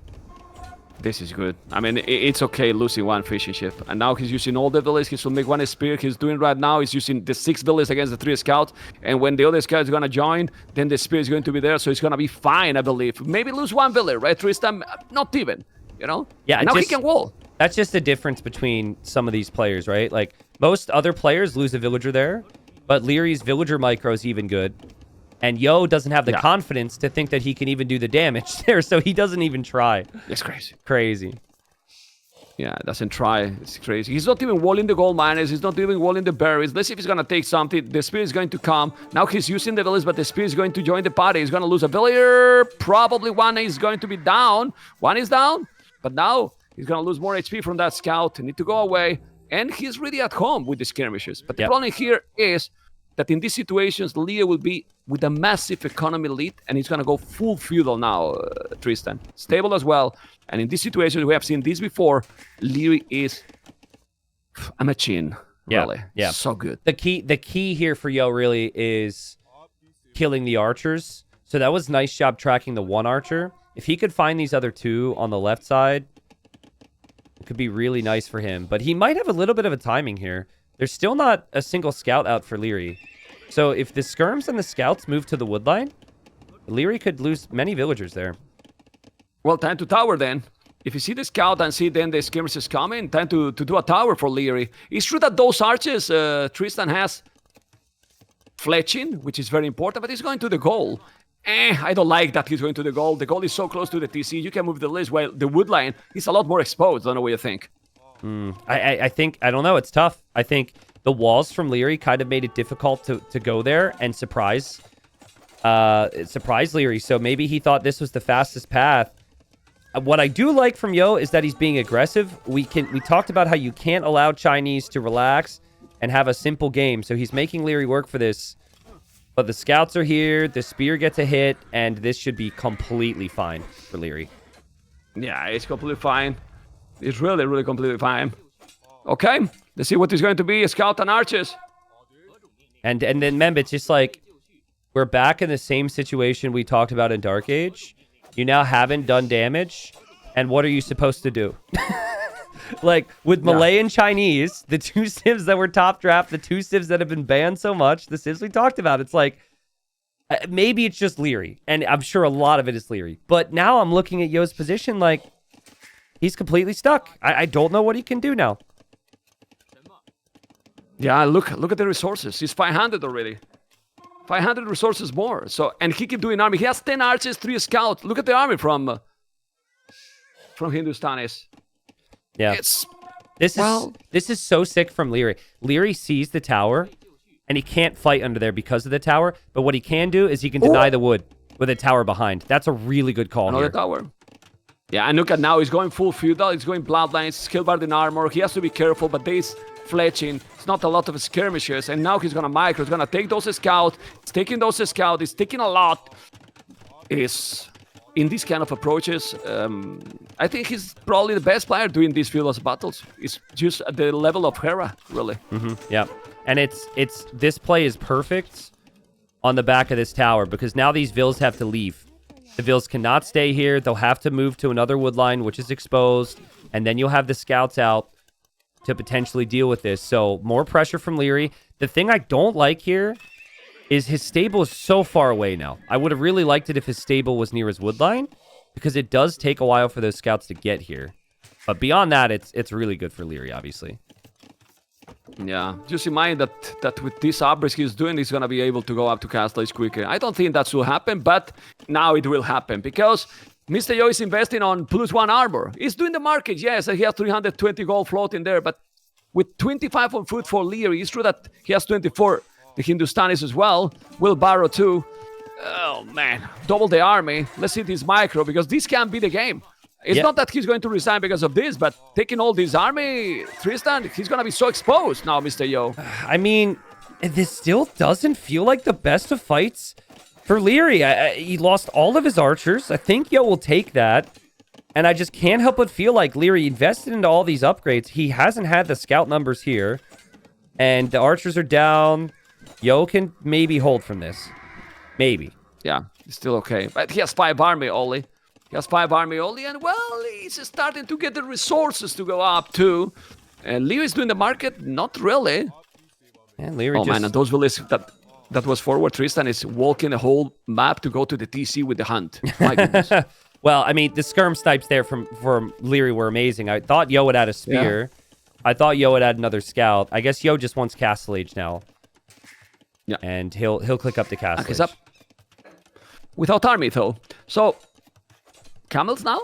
This is good. I mean, it's okay losing 1 fishing ship. And now he's using all the villas. He will make 1 spear. He's doing right now. He's using the 6 villas against the 3 scouts. And when the other scout is going to join, then the spear is going to be there. So it's going to be fine, I believe. Maybe lose 1 villa, right, Tristan? Not even, you know? Yeah. And now he can wall. That's just the difference between some of these players, right? Like, most other players lose a villager there. But Liri's villager micro is even good. And Yo doesn't have the confidence to think that he can even do the damage there, so he doesn't even try. It's crazy. Crazy. Yeah, doesn't try. It's crazy. He's not even walling the gold miners. He's not even walling the berries. Let's see if he's going to take something. The spear is going to come. Now he's using the village, but the spear is going to join the party. He's going to lose a villager. Probably 1 is going to be down. 1 is down. But now he's going to lose more HP from that scout. He need to go away. And he's really at home with the skirmishes. But the problem here is that in these situations, Liereyy will be with a massive economy lead, and he's going to go full feudal now, Tristan. Stable as well. And in these situations, we have seen this before, Liereyy is a machine, really. Yeah. So good. The key here for Yo really is killing the archers. So that was nice job tracking the 1 archer. If he could find these other 2 on the left side, it could be really nice for him. But he might have a little bit of a timing here. There's still not a single scout out for Liereyy. So if the skirms and the scouts move to the woodline, Liereyy could lose many villagers there. Well, time to tower then. If you see the scout and see then the skirmishes coming, time to do a tower for Liereyy. It's true that those archers, Tristan has fletching, which is very important, but he's going to the goal. I don't like that he's going to the goal. The goal is so close to the TC. You can move the list while the woodline is a lot more exposed. I don't know what you think. I think, I don't know, it's tough. I think the walls from Liereyy kind of made it difficult to go there and surprise Liereyy. So maybe he thought this was the fastest path. What I do like from Yo is that he's being aggressive. We talked about how you can't allow Chinese to relax and have a simple game. So he's making Liereyy work for this. But the scouts are here, the spear gets a hit, and this should be completely fine for Liereyy. Yeah, it's completely fine. It's really, really completely fine. Okay, let's see what is going to be. Scout and archers. And then remember, it's just like, we're back in the same situation we talked about in Dark Age. You now haven't done damage, and what are you supposed to do? Like, with Malay and Chinese, the 2 civs that were top draft, the 2 civs that have been banned so much, the civs we talked about, it's like, maybe it's just Liereyy, and I'm sure a lot of it is Liereyy. But now I'm looking at Yo's position like, he's completely stuck. I don't know what he can do now. Yeah, look at the resources. He's 500 already. 500 resources more. So, and he keep doing army. He has 10 archers, 3 scouts. Look at the army from from Hindustanis. Yeah. This is so sick from Liereyy. Liereyy sees the tower, and he can't fight under there because of the tower. But what he can do is he can deny the wood with a tower behind. That's a really good call Another here. tower. Yeah, and look at now, he's going full feudal, he's going bloodlines, skill bard in armor. He has to be careful, but there's fletching. It's not a lot of skirmishes, and now he's gonna micro. He's gonna take those scouts. He's taking those scouts. He's taking a lot. Is in these kind of approaches, I think he's probably the best player doing these feudal battles. It's just at the level of Hera, really. Yeah, and it's this play is perfect on the back of this tower because now these vills have to leave. The vills cannot stay here. They'll have to move to another wood line, which is exposed, and then you'll have the scouts out to potentially deal with this. So more pressure from Liri. The thing I don't like here is his stable is so far away now. I would have really liked it if his stable was near his wood line because it does take a while for those scouts to get here. But beyond that, it's really good for Liri, obviously. Yeah, just in mind that with this upgrade he's doing, he's going to be able to go up to Castle Age quicker. I don't think that will happen, but now it will happen because Mr. Yo is investing on +1 armor. He's doing the market, yes, and he has 320 gold floating there, but with 25 on foot for Liri, it's true that he has 24, the Hindustanis as well, will borrow too. Oh man, double the army. Let's see this micro because this can be the game. It's not that he's going to resign because of this, but taking all this army, Tristan, he's going to be so exposed now, Mr. Yo. I mean, this still doesn't feel like the best of fights for Liri. He lost all of his archers. I think Yo will take that. And I just can't help but feel like Liri invested into all these upgrades. He hasn't had the scout numbers here. And the archers are down. Yo can maybe hold from this. Maybe. Yeah, it's still okay. But he has 5 army only. He has 5 army only, and well, he's starting to get the resources to go up too. And Liri is doing the market, not really. And Liri man, and those villages that was forward, Tristan is walking the whole map to go to the TC with the hunt. My goodness. Well, I mean, the skirm snipes there from Liri were amazing. I thought Yo would add a spear. Yeah. I thought Yo would add another scout. I guess Yo just wants Castle Age now. Yeah. And he'll click up to Castle Age. Up. Without army though. So camels now?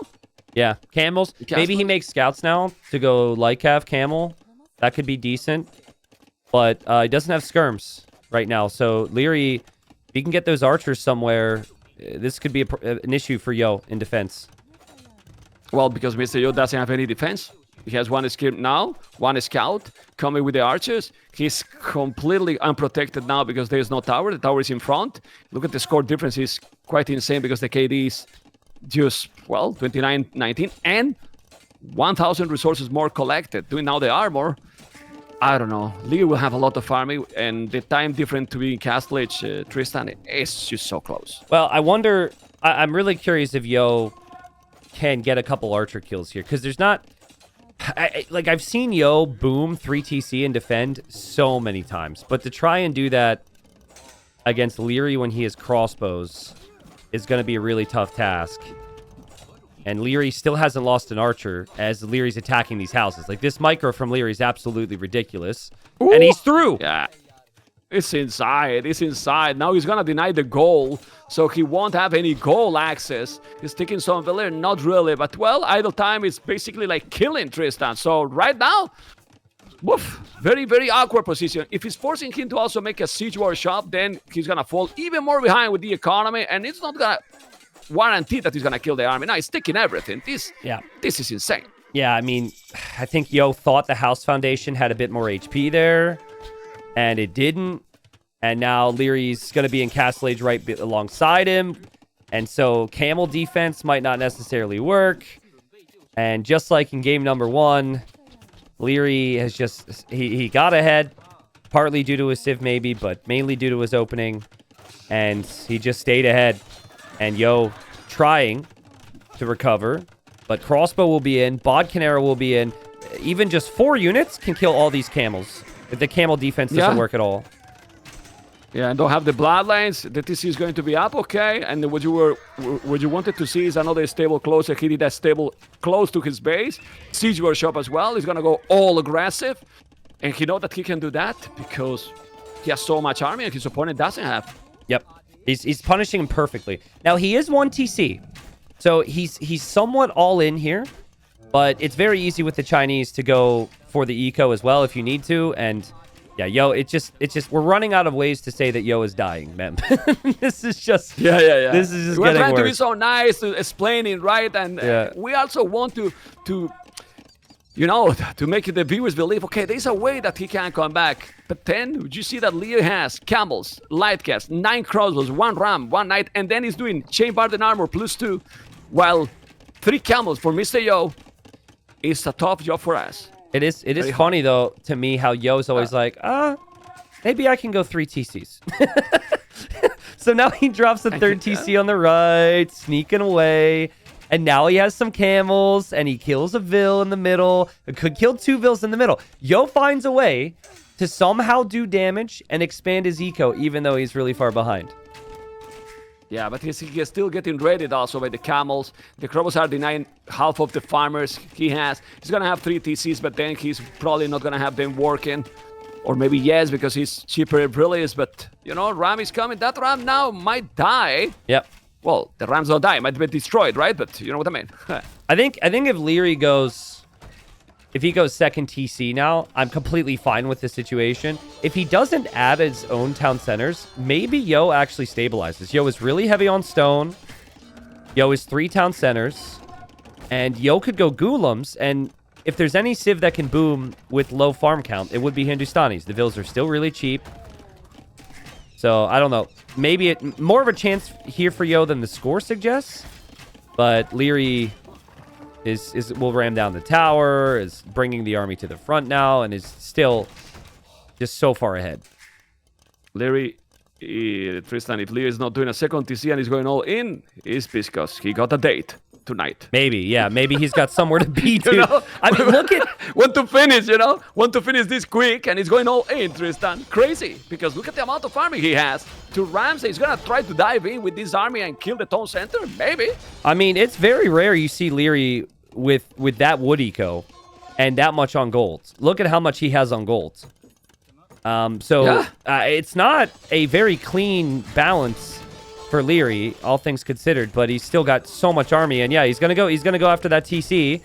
Yeah, camels. Maybe he makes scouts now to go Lycav camel. That could be decent. But he doesn't have skirms right now. So Liri, if he can get those archers somewhere, this could be an issue for Yo in defense. Well, because Mr. Yo doesn't have any defense. He has 1 skirm now, 1 scout coming with the archers. He's completely unprotected now because there's no tower. The tower is in front. Look at the score difference. It's quite insane because the KD is just, well, 29-19 and 1,000 resources more collected. Doing now the armor, I don't know. Liri will have a lot of army, and the time difference to be in Castle Age, Tristan, is just so close. Well, I wonder, I'm really curious if Yo can get a couple archer kills here, because there's not, like, I've seen Yo boom 3 TC and defend so many times, but to try and do that against Liri when he has crossbows is going to be a really tough task. And Liri still hasn't lost an archer as Liri's attacking these houses. Like, this micro from Liri is absolutely ridiculous. Ooh. And he's through. Yeah. It's inside. It's inside. Now he's going to deny the goal, so he won't have any goal access. He's taking some Valer, not really. But, well, idle time is basically like killing Tristan. So, right now, woof, very, very awkward position. If he's forcing him to also make a siege war shop, then he's going to fall even more behind with the economy, and it's not going to warranty that he's gonna kill the army. Now he's taking everything. This is insane. Yeah, I mean, I think Yo thought the House Foundation had a bit more HP there, and it didn't. And now Liri's gonna be in Castle Age right alongside him, and so camel defense might not necessarily work. And just like in game number 1, Liri has just he got ahead, partly due to his civ maybe, but mainly due to his opening, and he just stayed ahead. And Yo trying to recover, but crossbow will be in, Bodkin arrow will be in. Even just 4 units can kill all these camels if the camel defense doesn't work at all. Yeah, and don't have the bloodlines. The TC is going to be up, okay. And what you wanted to see is another stable closer. He did that stable close to his base. Siege workshop as well. He's gonna go all aggressive, and he knows that he can do that because he has so much army and his opponent doesn't have. Yep. He's punishing him perfectly. Now, he is 1 TC, so he's somewhat all in here. But it's very easy with the Chinese to go for the eco as well if you need to. And yeah, Yo, it's just we're running out of ways to say that Yo is dying, man. This is just This is just we're getting trying worse. to be so nice to explain it, right? And we also want to to make the viewers believe, okay, there's a way that he can come back. But then you see that Liereyy has camels, light caps, 9 crossbows, 1 ram, 1 knight, and then he's doing chain hardened armor +2, while 3 camels for Mr. Yo is a tough job for us. It is funny, though, to me, how Yo's always like, maybe I can go 3 TCs. So now he drops a 3rd TC on the right, sneaking away. And now he has some camels, and he kills a Vil in the middle. It could kill 2 Vils in the middle. Yo finds a way to somehow do damage and expand his eco, even though he's really far behind. Yeah, but he's still getting raided also by the camels. The Krobos are denying half of the farmers he has. He's going to have 3 TCs, but then he's probably not going to have them working. Or maybe yes, because he's cheaper in Brilliance. But, Ram is coming. That Ram now might die. Yep. Well, the Rams don't die. It might be destroyed, right? But you know what I mean. I think if Liri goes... If he goes 2nd TC now, I'm completely fine with the situation. If he doesn't add his own town centers, maybe Yo actually stabilizes. Yo is really heavy on stone. Yo is 3 town centers. And Yo could go Ghoulems. And if there's any Civ that can boom with low farm count, it would be Hindustanis. The Vils are still really cheap. So, I don't know. Maybe more of a chance here for Yo than the score suggests. But Liri... will ram down the tower, is bringing the army to the front now, and is still just so far ahead. Liri, Tristan, if Liri is not doing a 2nd TC and he's going all in, it's because he got a date tonight. Maybe, yeah. Maybe he's got somewhere to be, dude. I mean, look at... Want to finish, Want to finish this quick, and he's going all in, Tristan. Crazy, because look at the amount of army he has. To Ramsey, he's going to try to dive in with this army and kill the town center, maybe. I mean, it's very rare you see Liri with that wood eco and that much on gold. Look at how much he has on gold. It's not a very clean balance for Liri, all things considered, but he's still got so much army, and yeah, he's gonna go after that TC.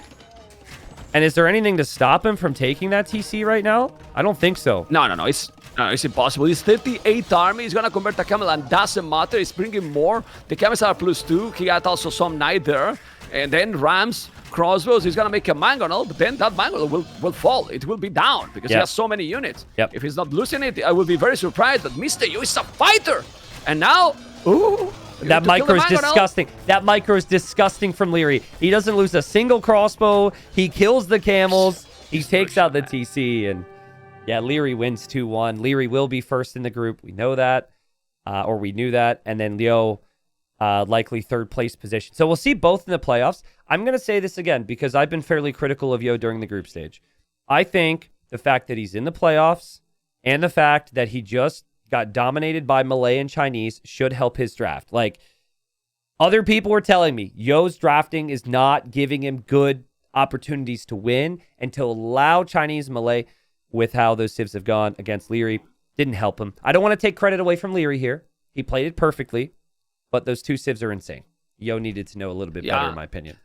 And is there anything to stop him from taking that TC right now? I don't think so. No, it's impossible. He's 38 army. He's gonna convert a camel, and doesn't matter. He's bringing more. The camels are +2. He got also some knight there, and then rams, crossbows. He's gonna make a mangonel, but then that mangonel will fall. It will be down because he has so many units. Yep. If he's not losing it, I will be very surprised. But Mr. Yu is a fighter, and now, ooh. That micro is disgusting. That micro is disgusting from Liri. He doesn't lose a single crossbow. He kills the camels. He takes out the TC. And yeah, Liri wins 2-1. Liri will be first in the group. We know that. Or we knew that. And then Leo, likely 3rd place position. So we'll see both in the playoffs. I'm going to say this again because I've been fairly critical of Yo during the group stage. I think the fact that he's in the playoffs and the fact that he just got dominated by Malay and Chinese should help his draft. Like, other people were telling me, Yo's drafting is not giving him good opportunities to win, and to allow Chinese Malay with how those civs have gone against Liri didn't help him. I don't want to take credit away from Liri here. He played it perfectly, but those 2 civs are insane. Yo needed to know a little bit better, in my opinion.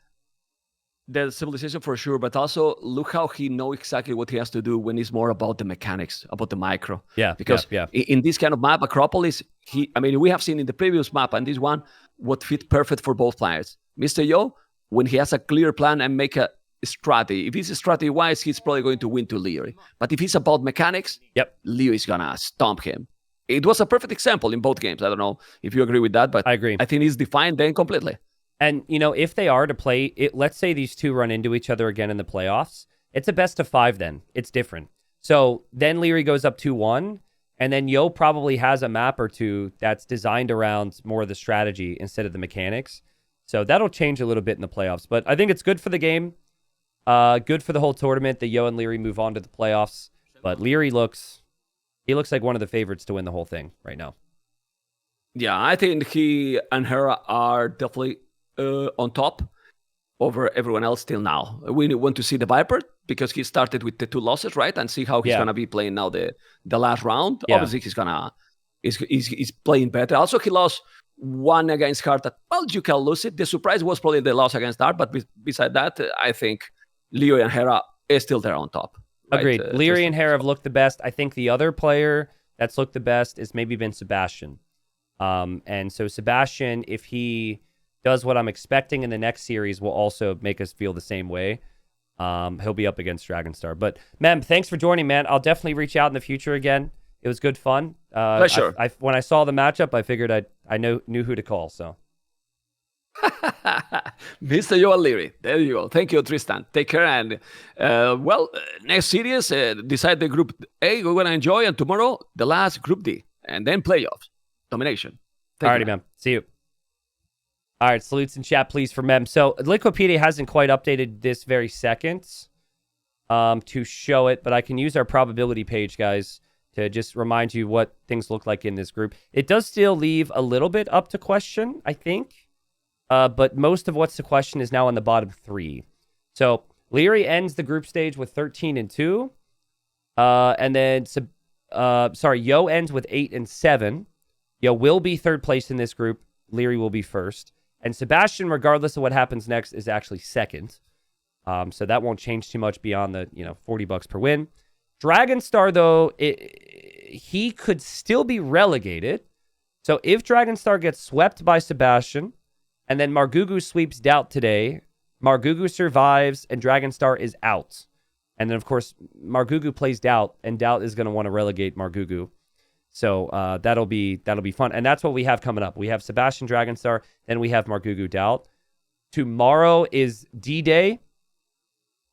The civilization for sure, but also look how he knows exactly what he has to do when it's more about the mechanics, about the micro. Yeah, because in this kind of map, Acropolis, we have seen in the previous map and this one, what fit perfect for both players. Mr. Yo, when he has a clear plan and make a strategy, if he's strategy-wise, he's probably going to win to Liri. But if it's about mechanics, Liri is going to stomp him. It was a perfect example in both games. I don't know if you agree with that, but I agree. I think he's defined then completely. And, if they are to play, let's say these 2 run into each other again in the playoffs, it's a best of 5 then. It's different. So then Liri goes up 2-1, and then Yo probably has a map or 2 that's designed around more of the strategy instead of the mechanics. So that'll change a little bit in the playoffs. But I think it's good for the game, good for the whole tournament that Yo and Liri move on to the playoffs. But Liri looks like one of the favorites to win the whole thing right now. Yeah, I think he and her are definitely on top over everyone else till now. We want to see the Viper because he started with the 2 losses, right? And see how he's gonna be playing now the last round. Yeah. Obviously, he's playing better. Also, he lost 1 against Hart. Well, you can lose it. The surprise was probably the loss against Hart, but beside that, I think Liri and Hera is still there on top. Right? Agreed. Liri and Hera have looked the best. I think the other player that's looked the best is maybe been Sebastian. And so Sebastian, if he does what I'm expecting in the next series, will also make us feel the same way. He'll be up against Dragonstar. But, Mem, thanks for joining, man. I'll definitely reach out in the future again. It was good fun. Pleasure. When I saw the matchup, I figured I knew who to call. So, Mr. Joel Liri. There you go. Thank you, Tristan. Take care. And, next series, decide the Group A we're going to enjoy. And tomorrow, the last Group D. And then playoffs. Domination. Alrighty, Mem. See you. All right, salutes in chat, please, for Mem. So, Liquipedia hasn't quite updated this very second to show it, but I can use our probability page, guys, to just remind you what things look like in this group. It does still leave a little bit up to question, I think, but most of what's to question is now on the bottom three. So, Liri ends the group stage with 13-2, and then, Yo ends with 8-7. Yo will be third place in this group. Liri will be first. And Sebastian, regardless of what happens next, is actually second. So that won't change too much beyond the $40 per win. Dragonstar, though, he could still be relegated. So if Dragonstar gets swept by Sebastian, and then Margugu sweeps Doubt today, Margugu survives, and Dragonstar is out. And then, of course, Margugu plays Doubt, and Doubt is going to want to relegate Margugu. So that'll be fun. And that's what we have coming up. We have Sebastian Dragonstar, then we have Margugu Doubt. Tomorrow is D-Day.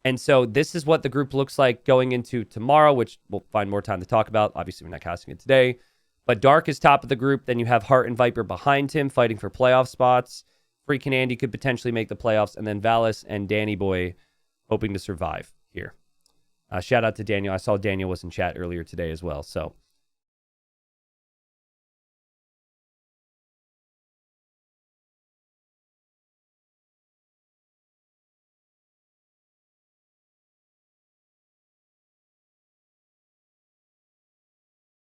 And so this is what the group looks like going into tomorrow, which we'll find more time to talk about. Obviously, we're not casting it today. But Dark is top of the group. Then you have Heart and Viper behind him fighting for playoff spots. Freaking Andy could potentially make the playoffs. And then Valis and Danny Boy hoping to survive here. Shout out to Daniel. I saw Daniel was in chat earlier today as well. So